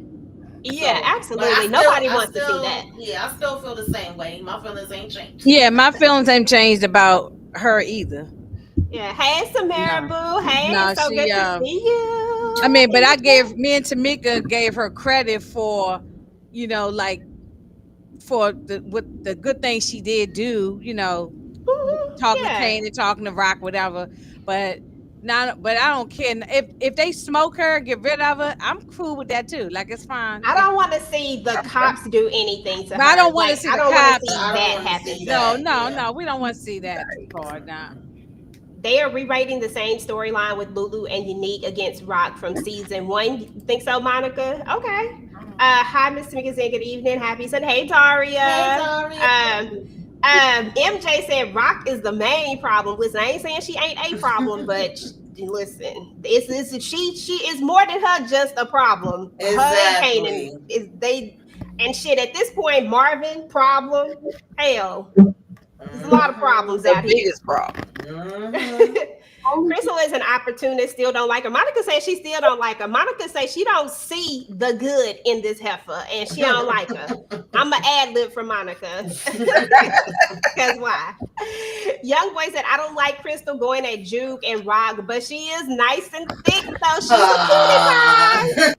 Yeah, So, absolutely. Nobody wants to see that. Yeah, I still feel the same way. My feelings ain't changed. Yeah, my feelings ain't changed about her either. Yeah. Hey, Samara Boo. Hey, No, so good to see you. I mean, but me and Tamieka gave her credit for, like for the good things she did do, talking to Kane and talking to Rock, whatever. But I don't care if they smoke her, get rid of her. I'm cool with that too. Like, it's fine. I don't want to see the cops do anything to her. I don't want to see I don't want to see that happen. No, we don't want to see that part now. They are rewriting the same storyline with Lulu and Unique against Rock from season 1. You think so, Monica? Okay. Hi, Miss Smigazin. Good evening. Happy Sunday. Hey, Daria. Hey, Daria. MJ said Rock is the main problem. Listen, I ain't saying she ain't a problem, but listen, she is more than her just a problem. Exactly. Her and Kanan and shit. At this point, Marvin problem. Hell. There's a lot of problems out here. Biggest problem. Crystal is an opportunist, still don't like her. Monica says she still don't like her. Monica says she don't see the good in this heifer and she don't like her. I'm an ad-lib for Monica. Because why? Young boy said, I don't like Crystal going at Juke and Rock, but she is nice and thick, so she's a cutie pie.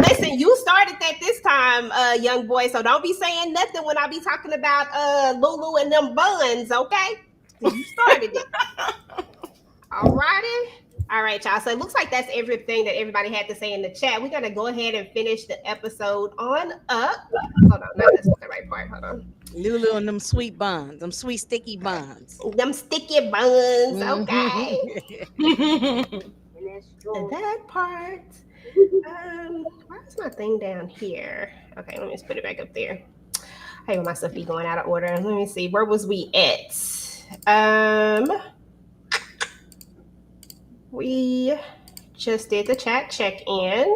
Listen, you started that this time, young boy, so don't be saying nothing when I be talking about Lulu and them buns, okay? You started it. All right, y'all. So it looks like that's everything that everybody had to say in the chat. We're going to go ahead and finish the episode on up. Hold on. No, that's not the right part. Hold on. Lulu and them sweet buns. Them sweet sticky buns. Them sticky buns. Okay. That part. Where's my thing down here? Okay, let me just put it back up there. Hey, my stuff be going out of order. Let me see. Where was we at? We just did the chat check-in.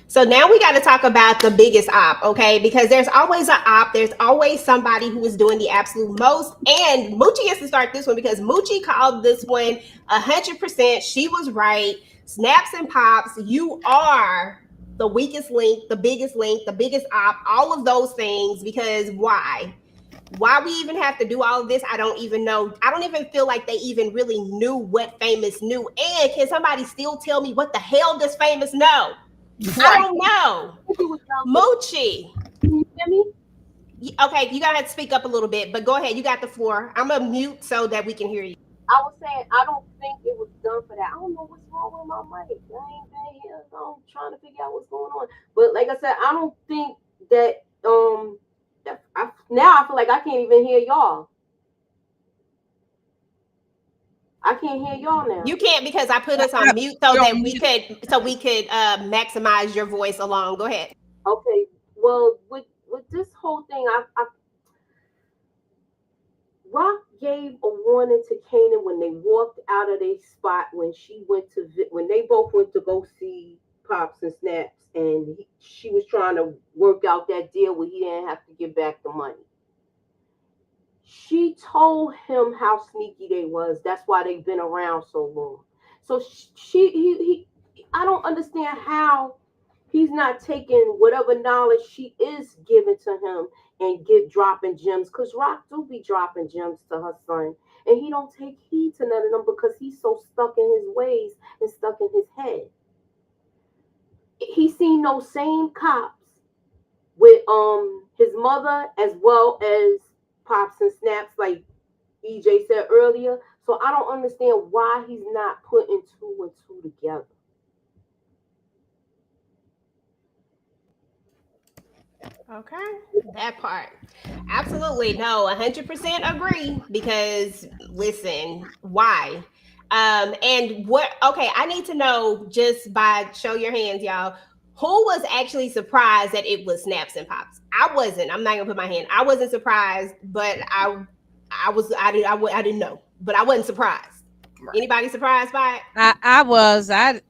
So now we got to talk about the biggest op, okay? Because there's always an op. There's always somebody who is doing the absolute most. And Moochie has to start this one because Moochie called this one 100%. She was right. Snaps and pops, you are the weakest link, the biggest op, all of those things. Because why? Why we even have to do all of this, I don't even know. I don't even feel like they even really knew what Famous knew. And can somebody still tell me what the hell does Famous know? I don't know. Moochie. Can you hear me? Okay, you gotta speak up a little bit, but go ahead. You got the floor. I'm gonna mute so that we can hear you. I was saying I don't think it was done for that. I don't know what's wrong with my mic. I ain't been here. I'm trying to figure out what's going on. But like I said, I don't think that now I feel like I can't even hear y'all. I can't hear y'all now. You can't because I put us on mute so that we could maximize your voice along. Go ahead. Okay. Well, with this whole thing, Rock gave a warning to Kanan when they walked out of their spot when they both went to go see Pops and Snaps, and she was trying to work out that deal where he didn't have to give back the money. She told him how sneaky they was. That's why they've been around so long. So I don't understand how he's not taking whatever knowledge she is giving to him and dropping gems, because Rock do be dropping gems to her son, and he don't take heed to none of them because he's so stuck in his ways and stuck in his head. He seen those same cops with his mother as well as Pops and Snaps, like EJ said earlier. So I don't understand why he's not putting 2 and 2 together. Okay, that part. Absolutely. No, 100% agree. Because listen, why? And what? Okay, I need to know just by show your hands, y'all. Who was actually surprised that it was Snaps and Pops? I wasn't. I'm not gonna put my hand. I wasn't surprised, but I was. I didn't know, but I wasn't surprised. Right. Anybody surprised by it? I was. I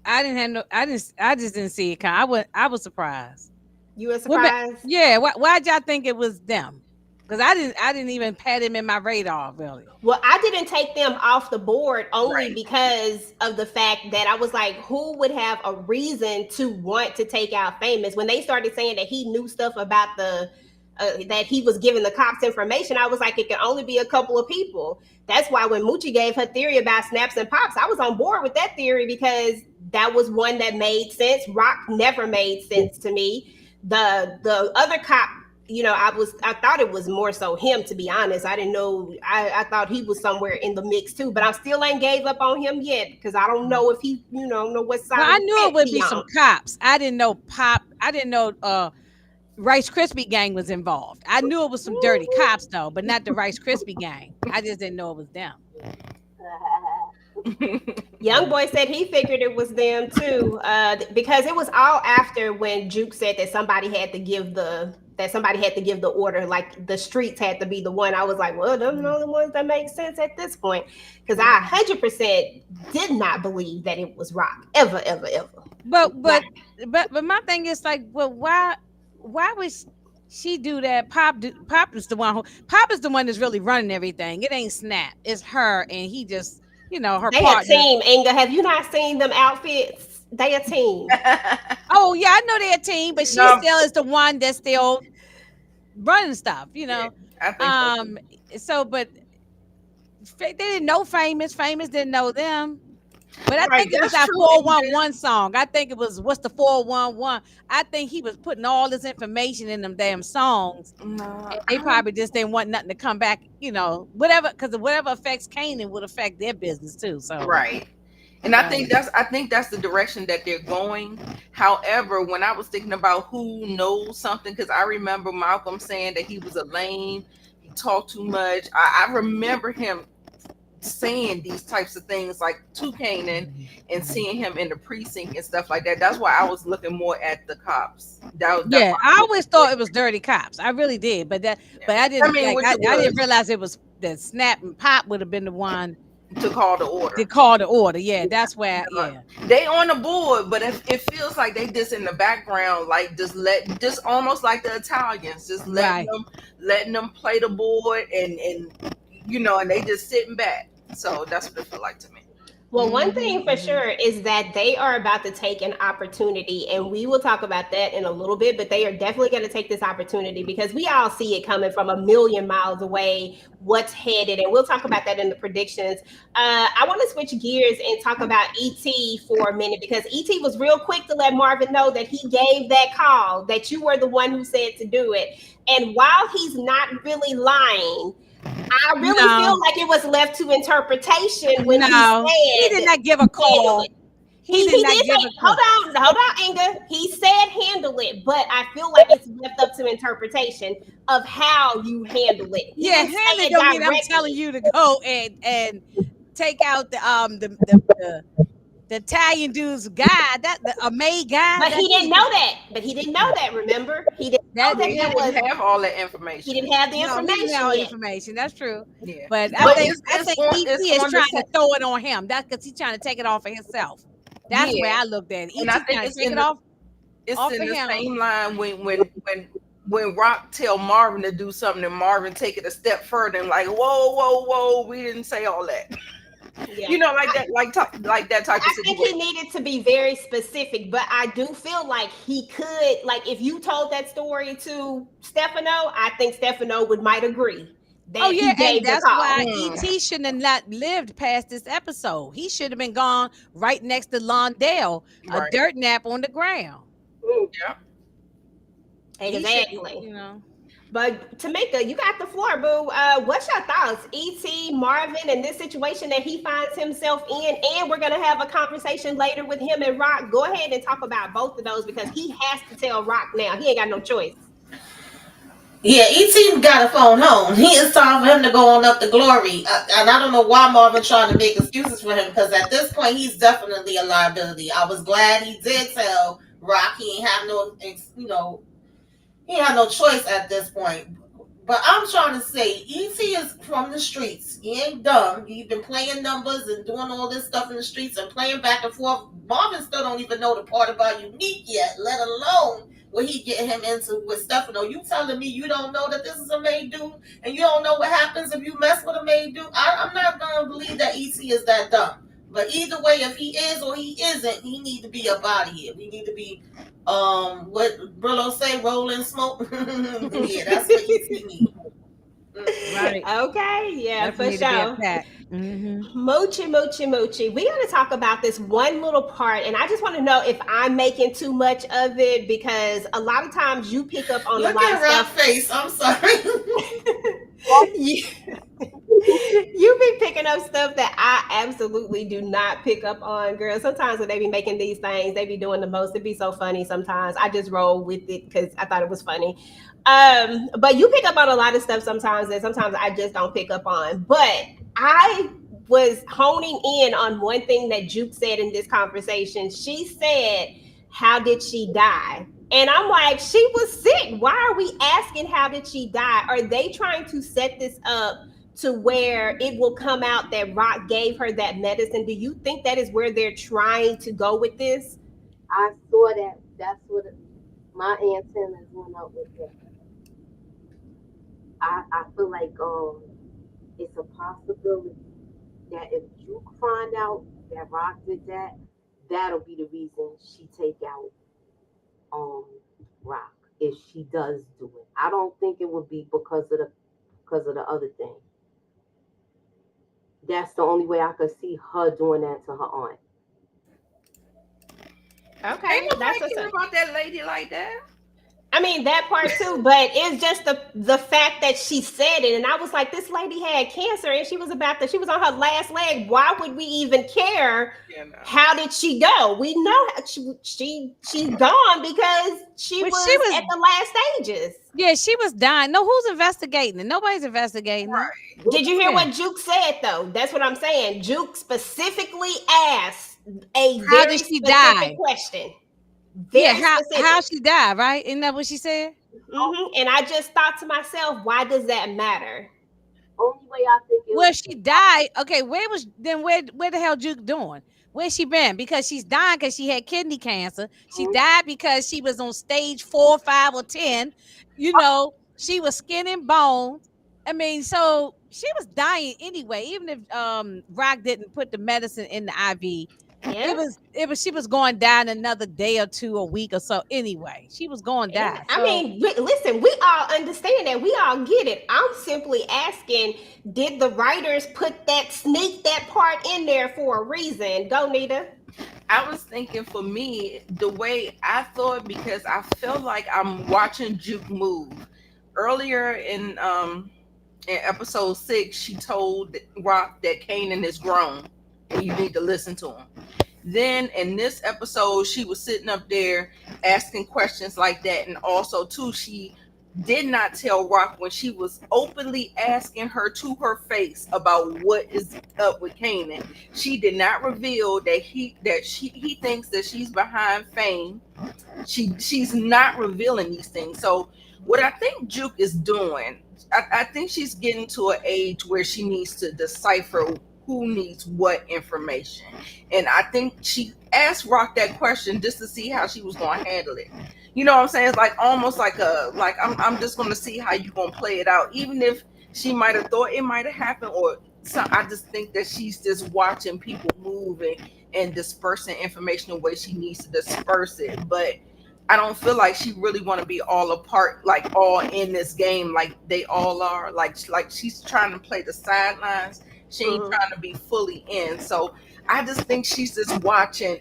didn't have no. I just didn't see it. I was surprised. You were surprised? Well, yeah. Why'd y'all think it was them? Because I didn't even pat him in my radar, really. Well, I didn't take them off the board only because of the fact that I was like, who would have a reason to want to take out Famous? When they started saying that he knew stuff about that he was giving the cops information, I was like, it can only be a couple of people. That's why when Moochie gave her theory about Snaps and Pops, I was on board with that theory because that was one that made sense. Rock never made sense to me. The other cop, I thought it was more so him, to be honest. I didn't know. I thought he was somewhere in the mix too, but I still ain't gave up on him yet because I don't know if he, know what side. Well, I knew it would be some cops. I didn't know I didn't know Rice Krispie gang was involved. I knew it was some dirty cops though, but not the Rice Krispie gang. I just didn't know it was them. Young boy said he figured it was them too, because it was all after when Juke said that somebody had to give the order, like the streets had to be the one. I was like, well, those are the ones that make sense at this point, because I 100% did not believe that it was Rock ever. But my thing is like, well, why would she do that? Pop is the one that's really running everything. It ain't Snap, it's her, and he just. Her they partner. A team, Inga. Have you not seen them outfits? They a team. Oh yeah, I know they're a team, but she still is the one that's still running stuff. Yeah, I think so. But they didn't know Famous. Famous didn't know them. But I think it was that 411 song. I think it was what's the 411. I think he was putting all this information in them damn songs. No, they probably just didn't want nothing to come back, whatever, because whatever affects Kanan would affect their business too. So right. And I think that's the direction that they're going. However, when I was thinking about who knows something, because I remember Malcolm saying that he was a lame, he talked too much. I remember him saying these types of things like to Kanan and seeing him in the precinct and stuff like that. That's why I was looking more at the cops. I always thought it was dirty cops. I really did, but I didn't. I didn't realize it was that Snap and Pop would have been the one to call the order. Yeah, that's where. Yeah, they on the board, but it feels like they just in the background, like just almost like the Italians, just letting them play the board and and they just sitting back. So that's what it felt like to me. Well, one thing for sure is that they are about to take an opportunity, and we will talk about that in a little bit, but they are definitely going to take this opportunity because we all see it coming from a million miles away, what's headed, and we'll talk about that in the predictions. I want to switch gears and talk about ET for a minute because ET was real quick to let Marvin know that he gave that call, that you were the one who said to do it. And while he's not really lying, I really feel like it was left to interpretation when he said he did not give a call. He did not give a call. Hold on, Inga. He said handle it, but I feel like it's left up to interpretation of how you handle it. Yeah, handle it don't mean I'm telling you to go and take out the Italian dude's guy, a maid guy. But he didn't know that. Remember, he didn't have all that information. He didn't have the information. He didn't have information. That's true. Yeah, but I think ET is trying to throw it on him. That's because he's trying to take it off of himself. That's where I looked at it. And I think it's in the same line when Rock tell Marvin to do something and Marvin take it a step further and like, whoa, we didn't say all that. Yeah. Like that type of situation. I think he needed to be very specific, but I do feel like he could, like if you told that story to Stefano, I think Stefano might agree. And that's why ET shouldn't have not lived past this episode. He should have been gone right next to Londell, a dirt nap on the ground. Yeah. Exactly. But Tamieka, you got the floor, boo. What's your thoughts? E.T., Marvin, and this situation that he finds himself in, and we're going to have a conversation later with him and Rock. Go ahead and talk about both of those because he has to tell Rock now. He ain't got no choice. Yeah, ET got a phone home. It's time for him to go on up to glory. And I don't know why Marvin trying to make excuses for him, because at this point he's definitely a liability. I was glad he did tell Rock he ain't have no, he had no choice at this point. But I'm trying to say, ET is from the streets. He ain't dumb. He's been playing numbers and doing all this stuff in the streets and playing back and forth. Marvin still don't even know the part about Unique yet, let alone what he get him into with Stefano. You telling me you don't know that this is a maid dude, and you don't know what happens if you mess with a maid dude? I'm not gonna believe that ET is that dumb. But either way, if he is or he isn't, he need to be up out of here. We need to be what Brillo say, rolling smoke. Yeah, that's what ET needs. Right. Okay, yeah, Definitely for need to be sure. attacked. Moochie. We got to talk about this one little part, and I just want to know if I'm making too much of it, because a lot of times you pick up on Look a lot at of Rock stuff. face. I'm sorry. You be picking up stuff that I absolutely do not pick up on, girl. Sometimes when they be making these things, they be doing the most. It be so funny sometimes. I just roll with it because I thought it was funny. But you pick up on a lot of stuff sometimes that sometimes I just don't pick up on. But I was honing in on one thing that Juke said in this conversation. She said, "How did she die?" And I'm like, she was sick. Why are we asking how did she die? Are they trying to set this up to where it will come out that Rock gave her that medicine? Do you think that is where they're trying to go with this? I saw that. That's what my antennas went up with that. I feel like it's a possibility that if you find out that Rock did that, that'll be the reason she take out Rock, if she does do it. I don't think it would be because of the other thing. That's the only way I could see her doing that to her aunt. Okay, Ain't nobody that's care about that lady like that. I mean, that part too, but it's just the fact that she said it, and I was like, this lady had cancer, and she was on her last leg. Why would we even care? Yeah, no. How did she go? We know she's gone because she But was she was- at the last stages. Yeah, she was dying. No, who's investigating it? Nobody's investigating it. Did you hear Yeah. what Juke said though? That's what I'm saying. Juke specifically asked a How very did she specific die? question. Yeah, Very how specific. she died, right? Isn't that what she said? And I just thought to myself, why does that matter? Only way I think it Well, she died. Okay, where the hell Juke doing? Where's she been? Because she's dying because she had kidney cancer. She died because she was on stage 4, 5, or 10. You know, she was skin and bones. I mean, so she was dying anyway. Even if Rock didn't put the medicine in the IV, Yeah. it was she was going down another day or two, a week or so. Anyway, she was going down. Yeah. I mean, listen, we all understand that. We all get it. I'm simply asking, did the writers sneak that part in there for a reason? Go, Nita. I was thinking, for me, the way I thought, because I felt like I'm watching Juke move. Earlier in episode 6, she told Rock that Kanan is grown and you need to listen to him. Then in this episode, she was sitting up there asking questions like that. And also, too, she did not tell Rock when she was openly asking her to her face about what is up with Kanan. She did not reveal that he thinks that she's behind Fame. She's not revealing these things. So what I think Juke is doing, I think she's getting to an age where she needs to decipher who needs what information. And I think she asked Rock that question just to see how she was going to handle it. You know what I'm saying? It's like almost like I'm just going to see how you're going to play it out. Even if she might have thought it might have happened, or so, I just think that she's just watching people moving and dispersing information the way she needs to disperse it. But I don't feel like she really want to be all a part, like all in this game, like they all are. Like she's trying to play the sidelines. She ain't trying to be fully in. So I just think she's just watching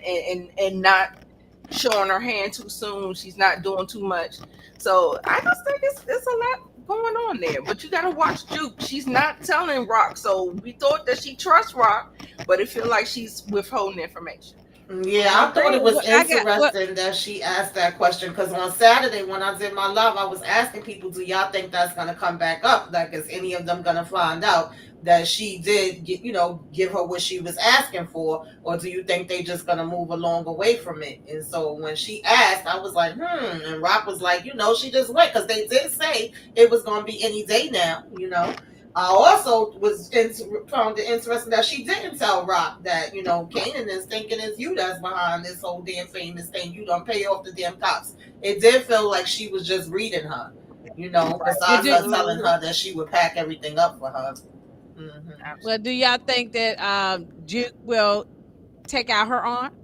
and not showing her hand too soon. She's not doing too much. So I just think it's a lot going on there. But you gotta watch Juke. She's not telling Rock. So we thought that she trusts Rock, but it feels like she's withholding information. Yeah, I thought it was interesting that she asked that question because on Saturday when I did my live, I was asking people, "Do y'all think that's gonna come back up? Like, is any of them gonna find out that she did, give her what she was asking for, or do you think they just gonna move along away from it?" And so when she asked, I was like, and Rock was like, she just went because they did say it was gonna be any day now. I also found it interesting that she didn't tell Rock that, Kanan is thinking it's you that's behind this whole damn famous thing. You don't pay off the damn cops. It did feel like she was just reading her, besides her telling her that she would pack everything up for her. Mm-hmm. Well, do y'all think that Juke will take out her aunt?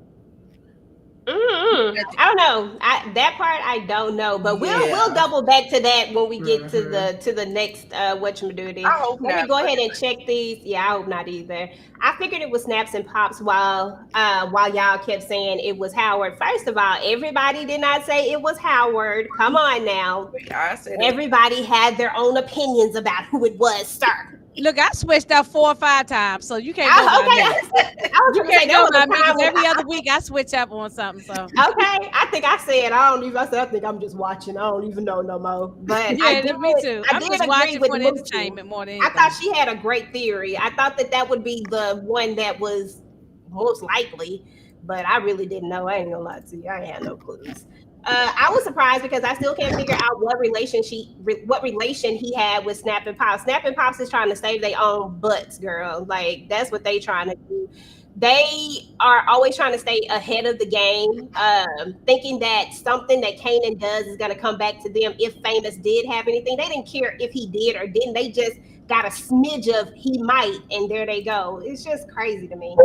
I don't know. That part I don't know, but we'll double back to that when we get to the next whatchamacallit. I hope Let me not, go ahead and check these. Yeah, I hope not either. I figured it was Snaps and Pops while y'all kept saying it was Howard. First of all, everybody did not say it was Howard. Come on now. I said everybody had their own opinions about who it was, sir. Look, I switched up 4 or 5 times, so you can't go by me. You can't go by me because every other week I switch up on something. So okay, I think I said I think I'm just watching. I don't even know no more. But yeah, me too. I'm just watching for the entertainment more than anything. I thought she had a great theory. I thought that would be the one that was most likely, but I really didn't know. I ain't gonna lie to you. I had no clues. I was surprised because I still can't figure out what relation he had with Snap and Pops. Snap and Pops is trying to save their own butts, girl. Like that's what they trying to do. They are always trying to stay ahead of the game, thinking that something that Kanan does is going to come back to them. If Famous did have anything, they didn't care if he did or didn't. They just got a smidge of he might, and there they go. It's just crazy to me.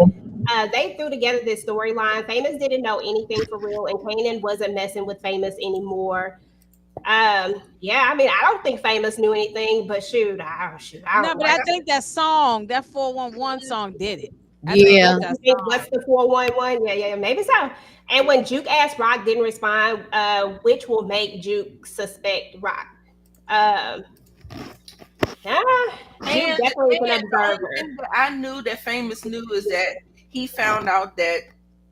They threw together this storyline. Famous didn't know anything for real, and Kanan wasn't messing with Famous anymore. Yeah, I mean, I don't think Famous knew anything, but shoot. I think that song, that 411 song did it. What's the 411? Yeah, maybe so. And when Juke asked Rock didn't respond, which will make Juke suspect Rock. Juke definitely an observer. I knew that Famous knew is that he found out that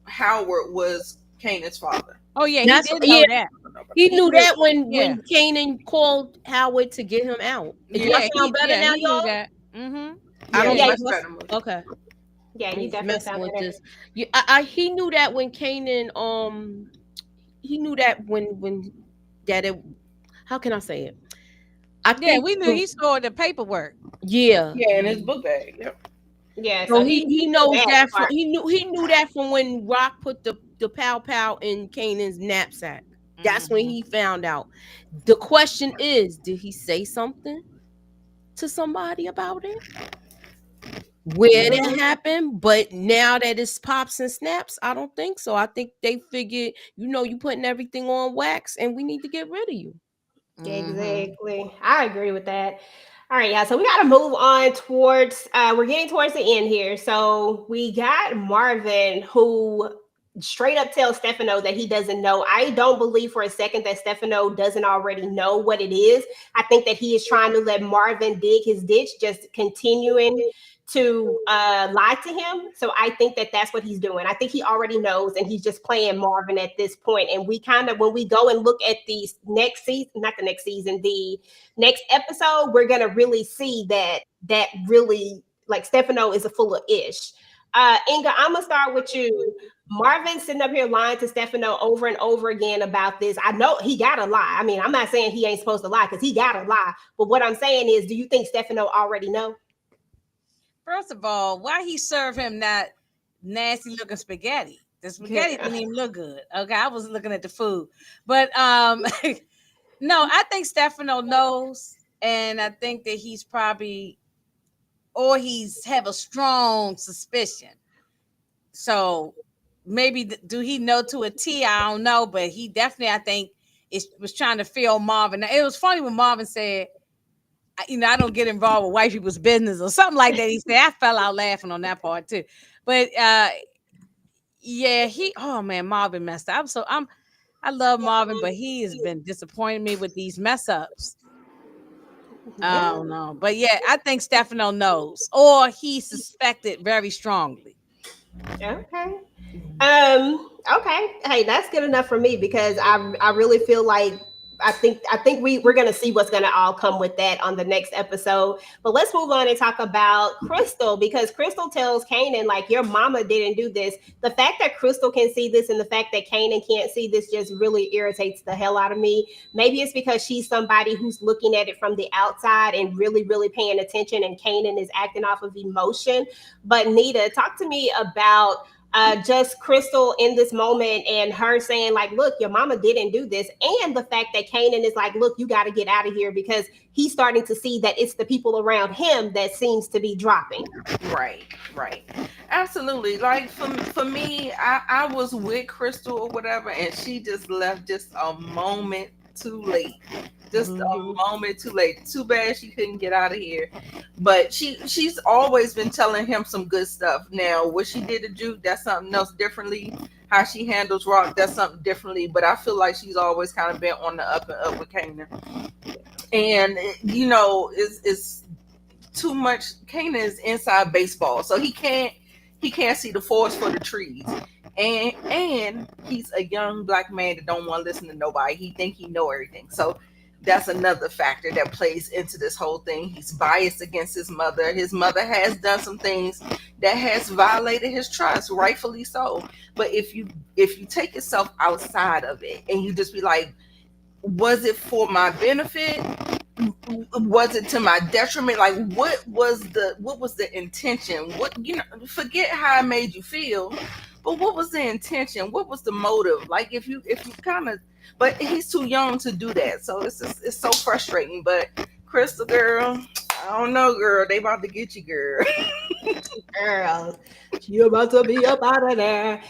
Howard was Kanan's father. Oh yeah, he did know that. He knew that when Kanan called Howard to get him out. Yeah, sound better now, y'all. Mm-hmm. I don't know. Okay. Yeah, you definitely sound better. This. Yeah, he knew that when Kanan, he knew that when that it. How can I say it? We knew he scored the paperwork. Yeah, in his book bag. Yep. Yeah, so he knows that. He knew that from when Rock put the pow in Kanan's knapsack. That's when he found out. The question is, did he say something to somebody about it? Where it happened? But now that it's Pops and Snaps, I don't think so. I think they figured, you putting everything on wax, and we need to get rid of you. Exactly. I agree with that. All right, yeah. So we got to move on towards. We're getting towards the end here. So we got Marvin, who straight up tells Stefano that he doesn't know. I don't believe for a second that Stefano doesn't already know what it is. I think that he is trying to let Marvin dig his ditch, just continuing to lie to him. So I think that that's what he's doing. I think he already knows, and he's just playing Marvin at this point. And we kind of, when we go and look at the next season, not the next season, the next episode, we're going to really see that really, like, Stefano is a full of ish. Inga, I'm going to start with you. Marvin sitting up here lying to Stefano over and over again about this. I know he got to lie. I mean, I'm not saying he ain't supposed to lie because he got to lie. But what I'm saying is, do you think Stefano already know? First of all, why he serve him that nasty looking spaghetti? The spaghetti didn't even look good. Okay, I was looking at the food. But no, I think Stefano knows, and I think that he's probably, or he's have a strong suspicion. So maybe do he know to a T? I don't know, but he definitely, I think, was trying to feel Marvin. Now, it was funny when Marvin said, I don't get involved with white people's business or something like that. He said, I fell out laughing on that part too. But Marvin messed up. I love Marvin, but he has been disappointing me with these mess ups. I don't know. But yeah, I think Stefano knows, or he suspected very strongly. Okay. Okay. Hey, that's good enough for me because I really feel like I think we're gonna see what's gonna all come with that on the next episode. But let's move on and talk about Crystal because Crystal tells Kanan like your mama didn't do this. The fact that Crystal can see this and the fact that Kanan can't see this just really irritates the hell out of me. Maybe it's because she's somebody who's looking at it from the outside and really, really paying attention, and Kanan is acting off of emotion. But Nita, talk to me about just Crystal in this moment and her saying like, look, your mama didn't do this. And the fact that Kanan is like, look, you got to get out of here because he's starting to see that it's the people around him that seems to be dropping. Right, right. Absolutely. Like for me, I was with Crystal or whatever, and she just left just a moment too late. Just a moment too late. Too bad she couldn't get out of here. But she's always been telling him some good stuff. Now, what she did to Jude, that's something else differently. How she handles Rock, that's something differently. But I feel like she's always kind of been on the up and up with Kanan. And you know, it's too much. Kanan is inside baseball, so he can't see the forest for the trees. And he's a young black man that don't want to listen to nobody. He think he know everything. So that's another factor that plays into this whole thing. He's biased against his mother. His mother has done some things that has violated his trust, rightfully so. But if you take yourself outside of it and you just be like, was it for my benefit? Was it to my detriment? Like what was the intention? What, you know, forget how it made you feel, but what was the intention? What was the motive? Like if you kind of, but he's too young to do that, so it's so frustrating. But Crystal, girl, I don't know, girl, they about to get you, girl. Girl, you about to be up out of there.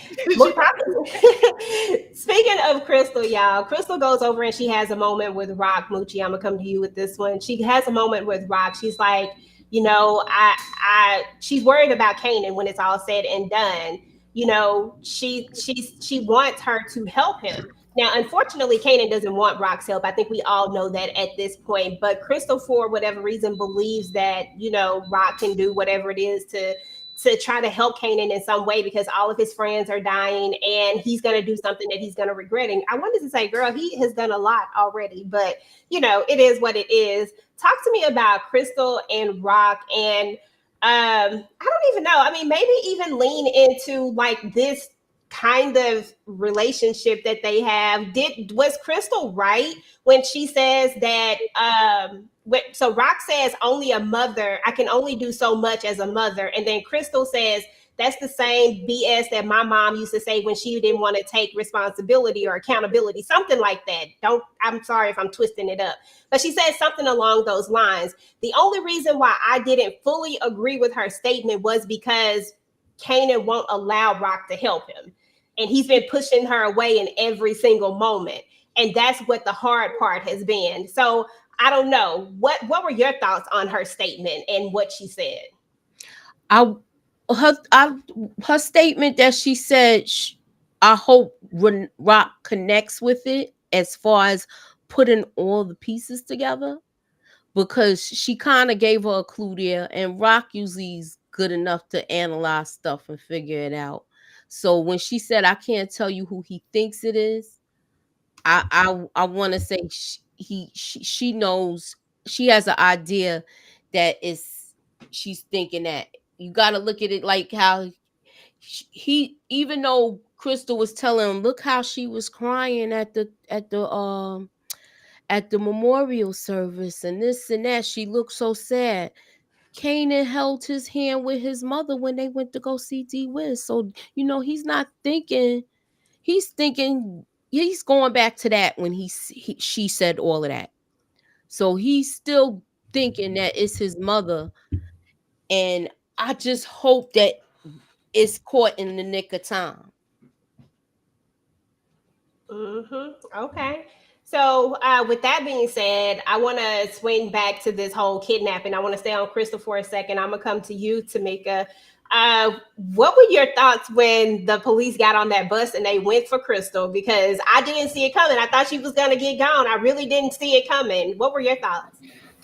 Speaking of Crystal, y'all, Crystal goes over and she has a moment with Rock. Moochie, I'm gonna come to you with this one. She has a moment with Rock. She's like, you know, she's worried about Kanan when it's all said and done. You know, she wants her to help him. Now, unfortunately, Kanan doesn't want Rock's help. I think we all know that at this point. But Crystal, for whatever reason, believes that, you know, Rock can do whatever it is to try to help Kanan in some way because all of his friends are dying and he's going to do something that he's going to regret. And I wanted to say, girl, he has done a lot already. But, you know, it is what it is. Talk to me about Crystal and Rock and I don't even know. I mean, maybe even lean into like this kind of relationship that they have. Was Crystal right when she says that so Rock says only a mother, I can only do so much as a mother, and then Crystal says that's the same BS that my mom used to say when she didn't want to take responsibility or accountability, something like that. I'm sorry if I'm twisting it up, but she said something along those lines. The only reason why I didn't fully agree with her statement was because Kanan won't allow Rock to help him. And he's been pushing her away in every single moment. And that's what the hard part has been. So I don't know. What were your thoughts on her statement and what she said? Her statement that she said, I hope Rock connects with it as far as putting all the pieces together, because she kind of gave her a clue there, and Rock usually is good enough to analyze stuff and figure it out. So when she said, I can't tell you who he thinks it is, I want to say she knows, she has an idea that she's thinking that you got to look at it like how he, even though Crystal was telling him, look how she was crying at the memorial service and this and that, she looked so sad. Kanan held his hand with his mother when they went to go see D Wiz. So, you know, he's not thinking, he's going back to that when she said all of that. So he's still thinking that it's his mother. And I just hope that it's caught in the nick of time. Okay. So with that being said, I want to swing back to this whole kidnapping. I want to stay on Crystal for a second. I'm going to come to you, Tamieka. What were your thoughts when the police got on that bus and they went for Crystal? Because I didn't see it coming. I thought she was going to get gone. I really didn't see it coming. What were your thoughts?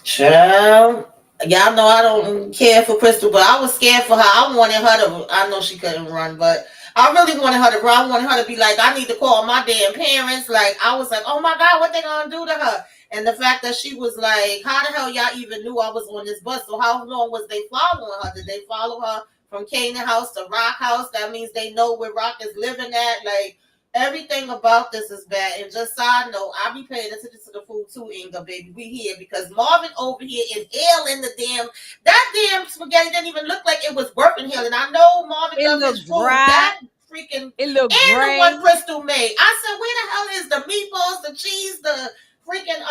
Child, Y'all know I don't care for Crystal, but I was scared for her. I wanted her to. I know she couldn't run, but I really wanted her to run. I wanted her to be like, I need to call my damn parents. Like, I was like, oh my God, what they gonna do to her? And the fact that she was like, how the hell y'all even knew I was on this bus? So how long was they following her? Did they follow her from Kanan house to Rock house? That means they know where Rock is living at. Like, everything about this is bad. And just side note, I be paying attention to the food too, Inga, baby. We here because Marvin over here inhaling that damn spaghetti didn't even look like it was worth inhaling. I know Marvin It loves his looked food. dry. That freaking It looked and the gray. one Crystal made. I said, where the hell is the meatballs, the cheese, the freaking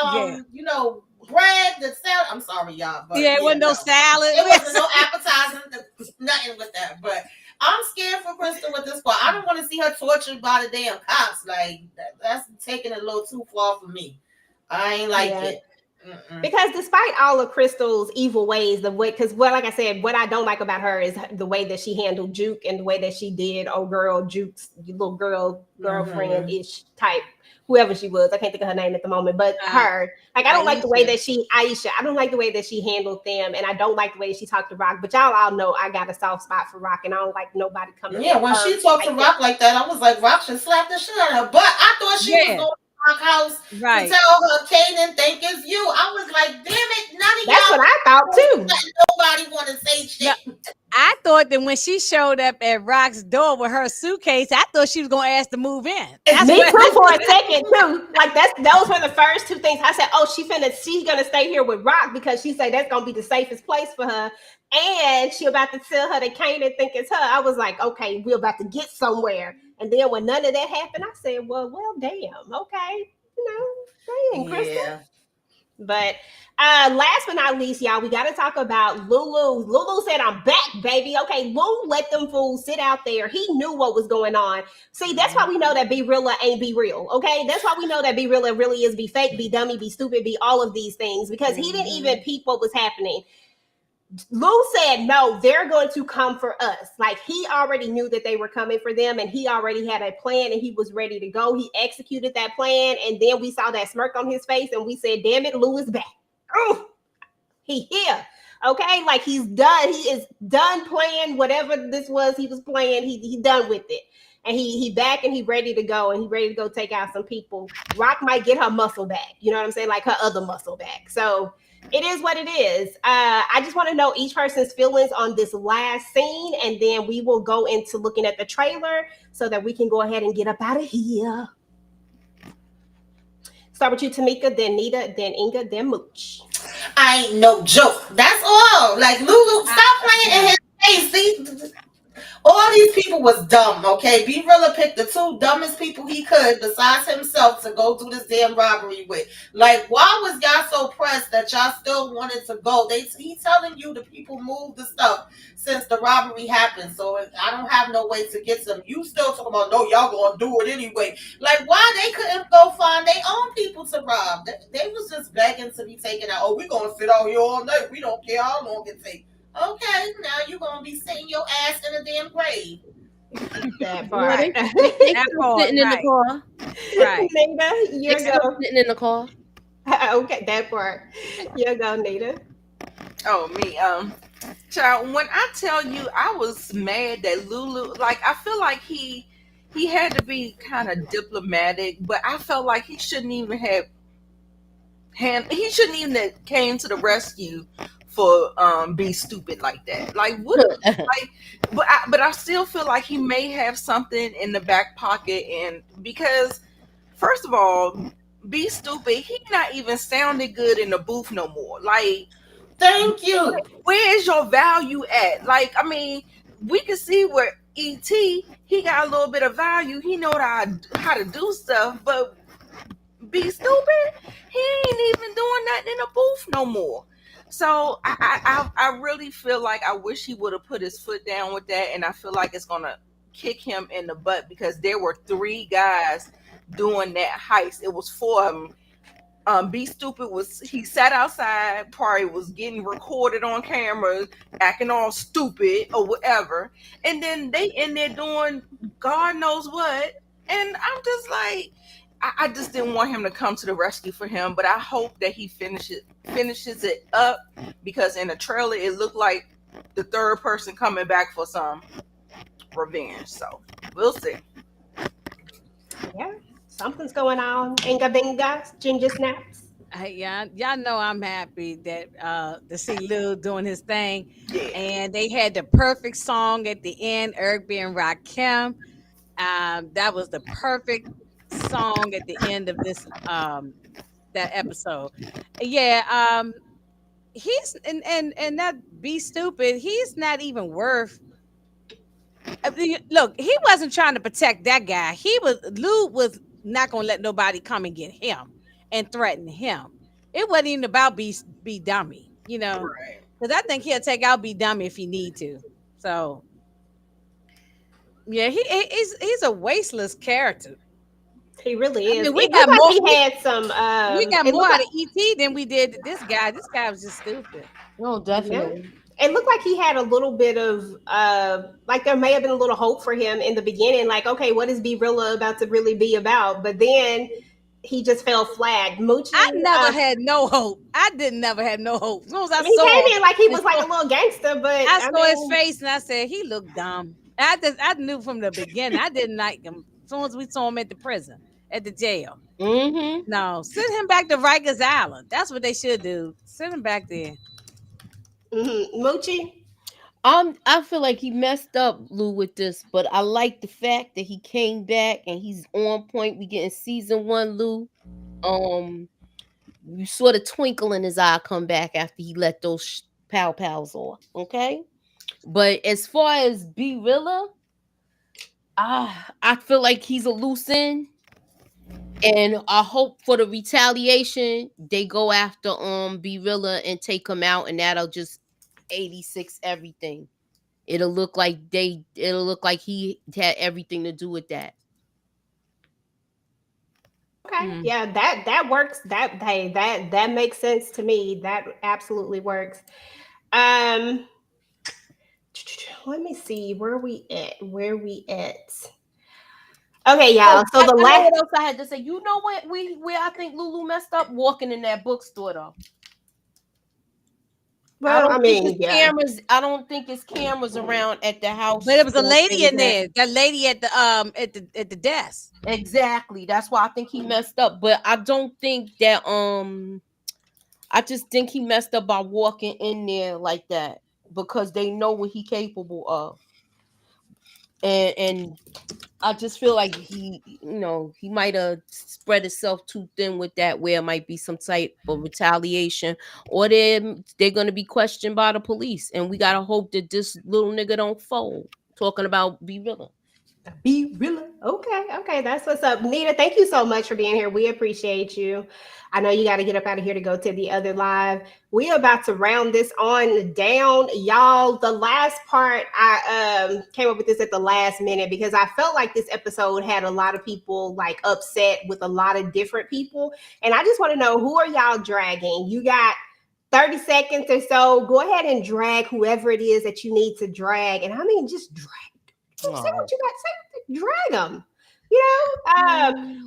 bread, the salad? I'm sorry, y'all, but Yeah, it wasn't no salad. it wasn't no appetizing, nothing with that. But I'm scared for Crystal with this part. I don't want to see her tortured by the damn cops. Like that's taking it a little too far for me. I ain't like it. Because despite all of Crystal's evil ways, like I said, what I don't like about her is the way that she handled Juke and the way that she did Juke's little girlfriend-ish type, whoever she was. I can't think of her name at the moment, but her. Like, I don't like the way that Aisha, I don't like the way that she handled them, and I don't like the way she talked to Rock. But y'all all know I got a soft spot for Rock, and I don't like nobody coming. Yeah, when she talked to Rock like that, I was like, Rock should slap the shit out of her. But I thought she was going Rock house to tell her Kanan think it's you. I was like, damn it, none of That's y'all. what I thought too. Nobody want to say shit. No, I thought that when she showed up at Rock's door with her suitcase, I thought she was gonna ask to move in. Me too for a second too. Like those were the first two things. I said, oh, she's gonna stay here with Rock because she said that's gonna be the safest place for her. And she about to tell her that Kanan think it's her. I was like, okay, we're about to get somewhere. And then when none of that happened, I said, well, damn, okay, dang, Crystal. Yeah. But last but not least, y'all, we got to talk about Lulu. Lulu said, I'm back, baby. Okay, Lulu let them fools sit out there. He knew what was going on. See, that's why we know that Be Real ain't Be Real, okay? That's why we know that Be Real really is Be Fake, Be Dummy, Be Stupid, Be all of these things, because he didn't even peep what was happening. Lou said, no, they're going to come for us. Like, he already knew that they were coming for them, and he already had a plan, and he was ready to go. He executed that plan, and then we saw that smirk on his face, and we said, damn it, Lou is back. Oh, he here. Okay, like he's done. He is done playing whatever this was he was playing. He done with it. And he back and he ready to go, and he ready to go take out some people. Rock might get her muscle back. You know what I'm saying? Like her other muscle back. So it is what it is. I just want to know each person's feelings on this last scene, and then we will go into looking at the trailer so that we can go ahead and get up out of here. Start with you, Tamieka, then Nita, then Inga, then Mooch. I ain't no joke. That's all. Like, Lulu, stop playing in his face. See? All these people was dumb, okay? Be Real picked the two dumbest people he could besides himself to go do this damn robbery with. Like, why was y'all so pressed that y'all still wanted to go? He telling you the people moved the stuff since the robbery happened, so I don't have no way to get them. You still talking about, no, y'all gonna do it anyway. Like, why they couldn't go find their own people to rob? They was just begging to be taken out. Oh, we gonna sit out here all night. We don't care how long it takes. Okay, now you're gonna be sitting your ass in a damn grave. That part. Sitting in the car. Right. Nita, you go. Sitting in the car. Okay, that part. You go, Nita. Oh, me. Child, when I tell you I was mad that Lulu, like, I feel like he had to be kind of diplomatic, but I felt like he shouldn't even have came to the rescue for Be Stupid like that. Like, what? Like, but I still feel like he may have something in the back pocket, and because first of all, Be Stupid, he not even sounding good in the booth no more. Like, thank you. Where is your value at? Like, I mean, we can see where E.T. he got a little bit of value. He know how to do stuff, but Be Stupid, he ain't even doing that in the booth no more. So I really feel like I wish he would have put his foot down with that, and I feel like it's gonna kick him in the butt because there were 3 guys doing that heist. It was 4 of them. Be Stupid he sat outside, probably was getting recorded on camera, acting all stupid or whatever, and then they in there doing God knows what, and I'm just like, I just didn't want him to come to the rescue for him, but I hope that he finishes it up, because in the trailer it looked like the third person coming back for some revenge. So we'll see. Yeah, something's going on. Inga binga, ginger snaps. Y'all know I'm happy that to see Lil doing his thing, Yeah. and they had the perfect song at the end, Eric B and Rakim. That was the perfect song at the end of this that episode. Yeah, he's and that be stupid. He's not even worth. Look, he wasn't trying to protect that guy. Lou was not gonna let nobody come and get him and threaten him. It wasn't even about be dummy, because I think he'll take out be dummy if he need to. So yeah, he's a wasteless character. He really is. We It got looked more. like he had some. We got it more looked out of ET than we did this guy. This guy was just stupid. No, definitely. It looked like he had a little bit of like there may have been a little hope for him in the beginning. Like, okay, what is Be Rilla about to really be about? But then he just fell flat. Moochie, I never had no hope. I didn't never have no hope. As soon as I he saw came in like he was like a little gangster, but I saw his face and I said he looked dumb. I knew from the beginning. I didn't like him. As soon as we saw him at the prison, at the jail. Mm-hmm. No, send him back to Rikers Island. That's what they should do. Send him back there. Moochie. I feel like he messed up, Lou, with this, but I like the fact that he came back and he's on point. We get in season 1, Lou. You saw the twinkle in his eye come back after he let those pals off. Okay, but as far as B Rilla, I feel like he's a loose end, and I hope for the retaliation they go after B Rilla and take him out, and that'll just 86 everything. It'll look like he had everything to do with that. Okay, yeah, that works. That makes sense to me. That absolutely works. Let me see where we at. Okay, y'all. So the last. What else I had to say? You know what? Where I think Lulu messed up, walking in that bookstore though. Well, I don't think it's cameras around at the house. But it was a lady in there. That lady at the desk. Exactly. That's why I think he messed up. But I don't think that I just think he messed up by walking in there like that, because they know what he's capable of. And I just feel like he might have spread himself too thin with that, where it might be some type of retaliation, or they're going to be questioned by the police. And we got to hope that this little nigga don't fold. Talking about Be Rilla. Be Rilla. Okay, that's what's up. Nita, thank you so much for being here. We appreciate you. I know you got to get up out of here to go to the other live. We're about to round this on down, y'all. The last part, I came up with this at the last minute because I felt like this episode had a lot of people like upset with a lot of different people, and I just want to know, who are y'all dragging? You got 30 seconds or so. Go ahead and drag whoever it is that you need to drag, and I mean just drag. Say what you got to say. Drag them.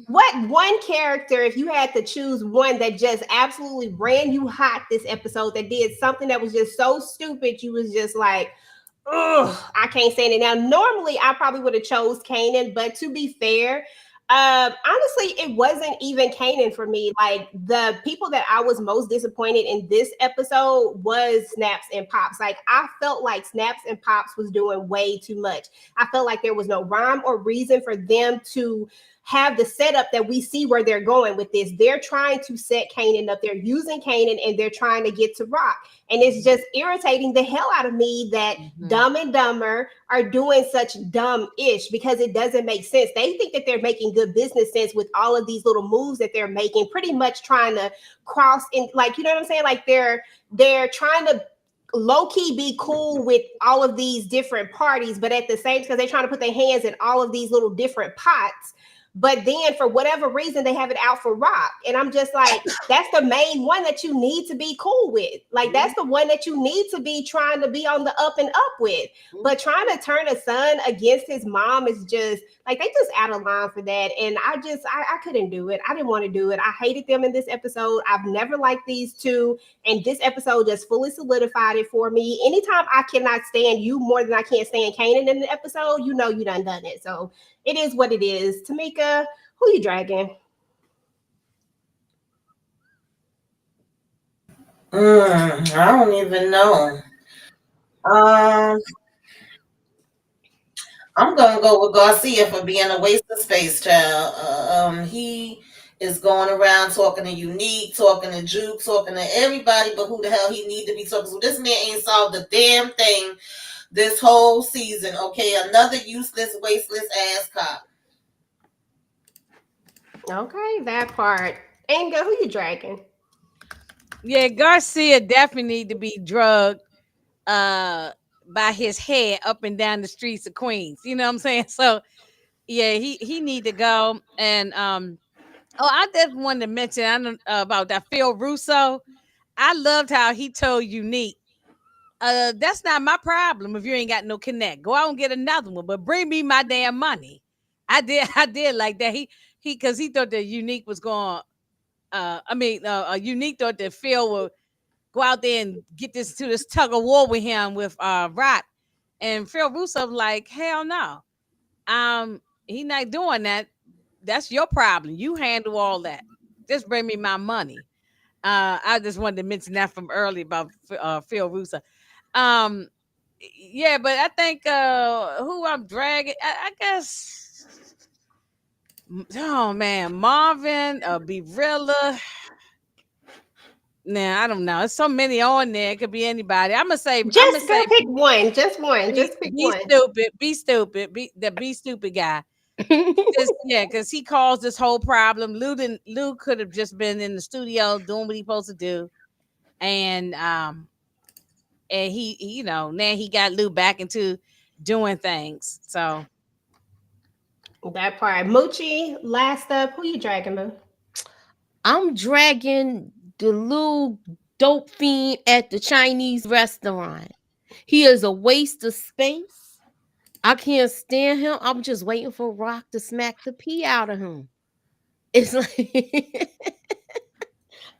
What one character, if you had to choose one that just absolutely ran you hot this episode, that did something that was just so stupid, you was just like, ugh, I can't stand it. Now, normally I probably would have chose Kanan, but to be fair, honestly, it wasn't even Kanan for me. Like, the people that I was most disappointed in this episode was Snaps and Pops. Like, I felt like Snaps and Pops was doing way too much. I felt like there was no rhyme or reason for them to have the setup that we see where they're going with this. They're trying to set Kanan up. They're using Kanan and they're trying to get to Rock. And it's just irritating the hell out of me that Dumb and Dumber are doing such dumb-ish, because it doesn't make sense. They think that they're making good business sense with all of these little moves that they're making, pretty much trying to cross in, like, you know what I'm saying? Like they're trying to low-key be cool with all of these different parties, but at the same time, they're trying to put their hands in all of these little different pots. But then for whatever reason, they have it out for Rock. And I'm just like, that's the main one that you need to be cool with. Like, that's the one that you need to be trying to be on the up and up with. But trying to turn a son against his mom is just like, they just out of line for that. And I couldn't do it. I didn't want to do it. I hated them in this episode. I've never liked these two. And this episode just fully solidified it for me. Anytime I cannot stand you more than I can't stand Kanan in the episode, you know you done it. So it is what it is. Tamieka, who you dragging? I don't even know. I'm gonna go with Garcia for being a waste of space, child. He is going around talking to Unique, talking to Juke, talking to everybody, but who the hell he need to be talking to? This man ain't solved a damn thing this whole season. Okay, another useless, wasteless ass cop. Okay, that part. Inga, who you dragging? Yeah, Garcia definitely need to be drugged by his head up and down the streets of Queens. You know what I'm saying? So yeah, he need to go. And I just wanted to mention about that Phil Russo. I loved how he told Unique, that's not my problem if you ain't got no connect. Go out and get another one, but bring me my damn money. I did like that. He because he thought that Unique was going. Unique thought that Phil would go out there and get this tug of war with him with Rock, and Phil Russo like, hell no, he not doing that. That's your problem. You handle all that. Just bring me my money. I just wanted to mention that from early about Phil Russo. Yeah, but I think who I'm dragging, I guess. Oh man, Marvin, Berilla. Nah, I don't know. There's so many on there. It could be anybody. I'm gonna say pick one. Just one. Just pick be one. Be stupid. Be stupid guy. Because he caused this whole problem. Lou could have just been in the studio doing what he's supposed to do, and he now he got Lou back into doing things. So that part. Moochie, last up, who you dragging, Moo? I'm dragging the little dope fiend at the Chinese restaurant. He is a waste of space. I can't stand him. I'm just waiting for Rock to smack the pee out of him. It's like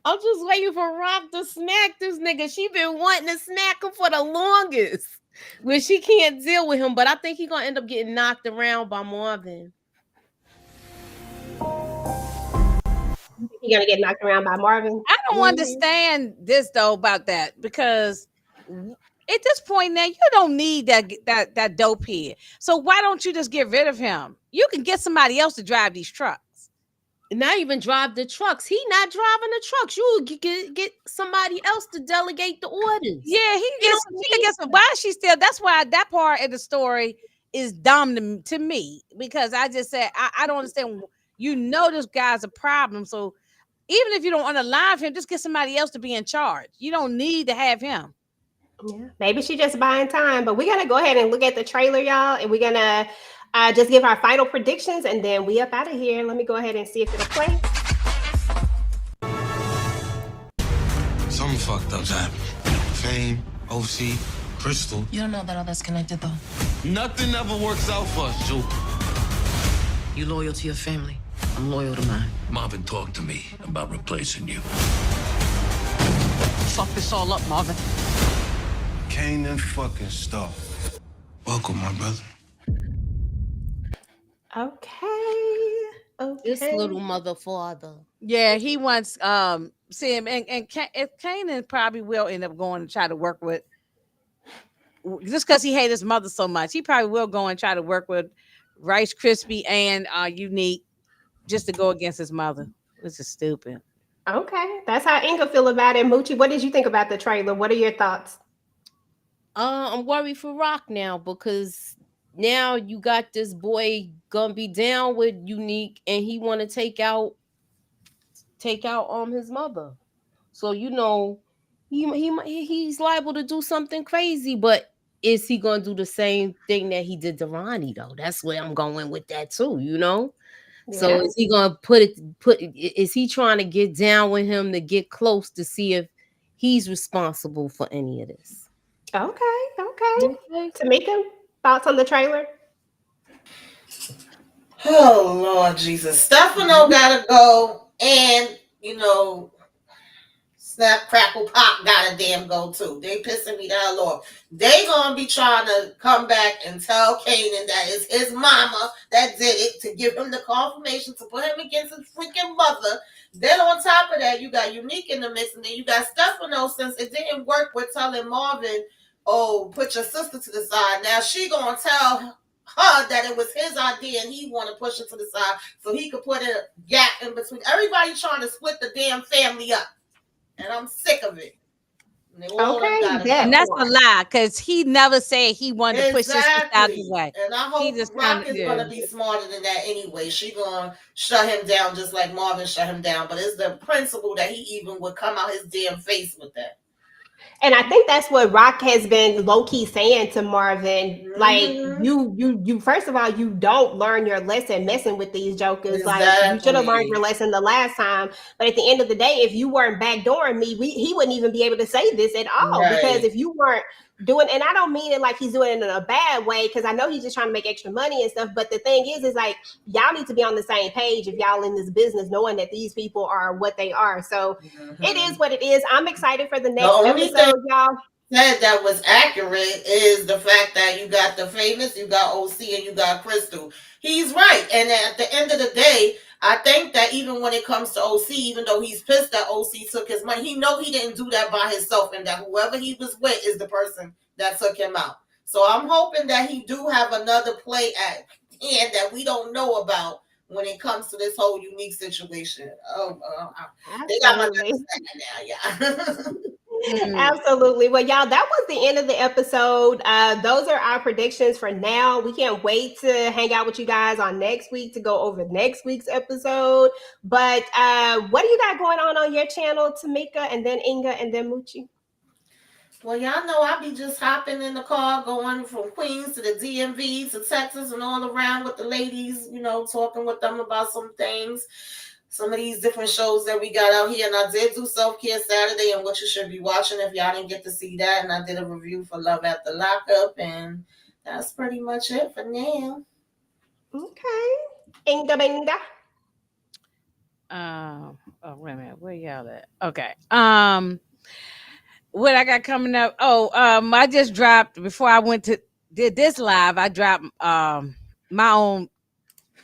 I'm just waiting for Rock to smack this nigga. She been wanting to smack him for the longest. When she can't deal with him, but I think he's gonna end up getting knocked around by Marvin. He gonna get knocked around by Marvin? I don't understand this though about that, because at this point now you don't need that dope head. So why don't you just get rid of him? You can get somebody else to drive these trucks. Not even drive the trucks. He not driving the trucks. You get somebody else to delegate the orders. Yeah, he gets. Why is she still? That's why that part of the story is dumb to me, because I just said I don't understand. You know this guy's a problem, so even if you don't want to lie him, just get somebody else to be in charge. You don't need to have him. Yeah, maybe she just buying time. But we're gonna go ahead and look at the trailer, y'all, and we're gonna just give our final predictions, and then we up out of here. Let me go ahead and see if it'll play. Something fucked up's happened. Fame, OC, Crystal. You don't know that all that's connected, though. Nothing ever works out for us, Juke. You loyal to your family. I'm loyal to mine. Marvin talked to me about replacing you. Fuck this all up, Marvin. Kanan fucking stuff. Welcome, my brother. Okay. This little mother father. Yeah, he wants see him, and Kanan probably will end up going and try to work with, just because he hates his mother so much. He probably will go and try to work with Rice Krispie and Unique just to go against his mother. This is stupid. Okay, that's how Inga feel about it. Moochie, what did you think about the trailer? What are your thoughts? I'm worried for Rock now, because now you got this boy gonna be down with Unique, and he want to take out his mother. So he's liable to do something crazy. But is he gonna do the same thing that he did to Ronnie though? That's where I'm going with that too. So Yeah. is he gonna is he trying to get down with him to get close to see if he's responsible for any of this? Okay. Okay. Okay. Tamika, thoughts on the trailer? Oh Lord Jesus, Stefano gotta go, and Snap Crackle Pop gotta damn go too. They pissing me the hell off. They gonna be trying to come back and tell Kanan that it's his mama that did it, to give him the confirmation, to put him against his freaking mother. Then on top of that, you got Unique in the mix, and then you got Stefano, since it didn't work with telling Marvin, oh, put your sister to the side. Now she gonna tell her that it was his idea and he want to push it to the side so he could put a gap in between. Everybody trying to split the damn family up. And I'm sick of it. Okay, and that's a lie, because he never said he wanted to push this out the way. And I He hope just Rock is going to be smarter than that anyway. She going to shut him down just like Marvin shut him down. But it's the principle that he even would come out his damn face with that. And I think that's what Rock has been low key saying to Marvin. Like, you. First of all, you don't learn your lesson messing with these jokers. Exactly. Like, you should have learned your lesson the last time. But at the end of the day, if you weren't backdooring me, he wouldn't even be able to say this at all. Right. Because if you weren't doing, and I don't mean it like he's doing it in a bad way, because I know he's just trying to make extra money and stuff. But the thing is like, y'all need to be on the same page if y'all in this business, knowing that these people are what they are. So it is what it is. I'm excited for the next episode, y'all. Said that was accurate is the fact that you got the famous, you got OC, and you got Crystal. He's right. And at the end of the day, I think that even when it comes to OC, even though he's pissed that OC took his money, he know he didn't do that by himself, and that whoever he was with is the person that took him out. So I'm hoping that he do have another play at hand that we don't know about when it comes to this whole Unique situation. They got my understanding now, yeah. Absolutely. Well, y'all, that was the end of the episode. Those are our predictions for now. We can't wait to hang out with you guys on next week to go over next week's episode. But what do you got going on your channel, Tamieka, and then Inga, and then Moochie? Well, y'all know I be just hopping in the car, going from Queens to the DMV to Texas and all around with the ladies, talking with them about some things. Some of these different shows that we got out here. And I did do Self-Care Saturday and what you should be watching if y'all didn't get to see that. And I did a review for Love at the Lockup. And that's pretty much it for now. Okay. Inga Benga. Oh, wait a minute. Where y'all at? Okay. What I got coming up? I just dropped, before I did this live, I dropped my own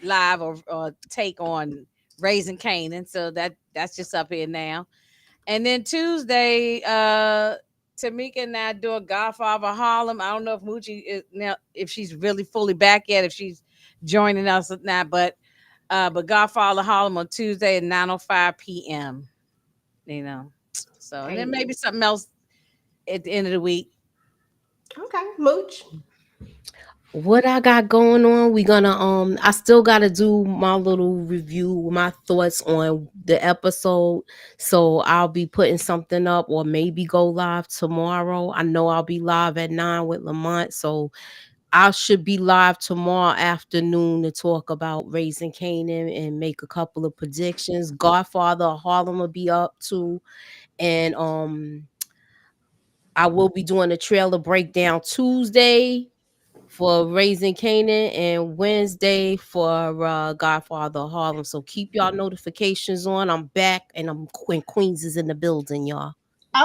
live or take on Raising Kanan, so that's just up here now. And then Tuesday, Tamieka and I do a Godfather Harlem. I don't know if Moochie is now, if she's really fully back yet, if she's joining us or not, but Godfather Harlem on Tuesday at 9:05 p.m. So and then maybe something else at the end of the week. Okay, Mooch. What I got going on, we gonna I still gotta do my little review, my thoughts on the episode. So I'll be putting something up, or maybe go live tomorrow. I know I'll be live at 9 with Lamont, so I should be live tomorrow afternoon to talk about Raising Kanan and make a couple of predictions. Godfather Harlem will be up too, and I will be doing a trailer breakdown Tuesday for Raising Kanan and Wednesday for Godfather Harlem. So keep y'all notifications on. I'm back, and Queens is in the building, y'all.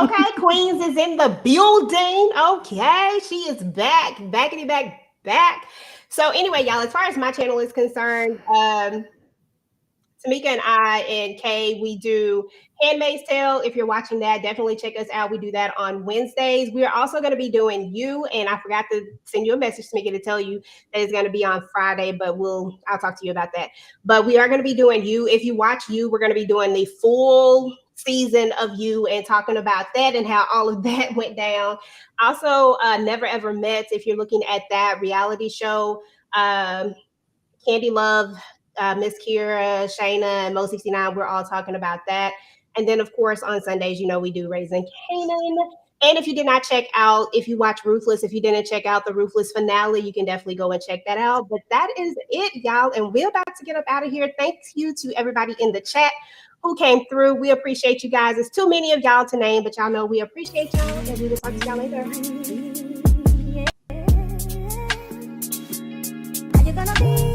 Okay, Queens is in the building. Okay, she is back, back. So anyway, y'all, as far as my channel is concerned, Tamieka and I and Kay, we do Handmaid's Tale. If you're watching that, definitely check us out. We do that on Wednesdays. We are also going to be doing You, and I forgot to send you a message, Tamieka, to tell you that it's going to be on Friday, but I'll talk to you about that. But we are going to be doing You. If you watch You, we're going to be doing the full season of You and talking about that and how all of that went down. Also, Never Ever Met, if you're looking at that reality show, Khandi Luv, Miss Kira, Shayna, and Mo 69, we're all talking about that. And then, of course, on Sundays, we do Raising Kanan. And if you did not check out, if you watch Ruthless, if you didn't check out the Ruthless finale, you can definitely go and check that out. But that is it, y'all. And we're about to get up out of here. Thank you to everybody in the chat who came through. We appreciate you guys. It's too many of y'all to name, but y'all know we appreciate y'all. And we will talk to y'all later. Are you gonna be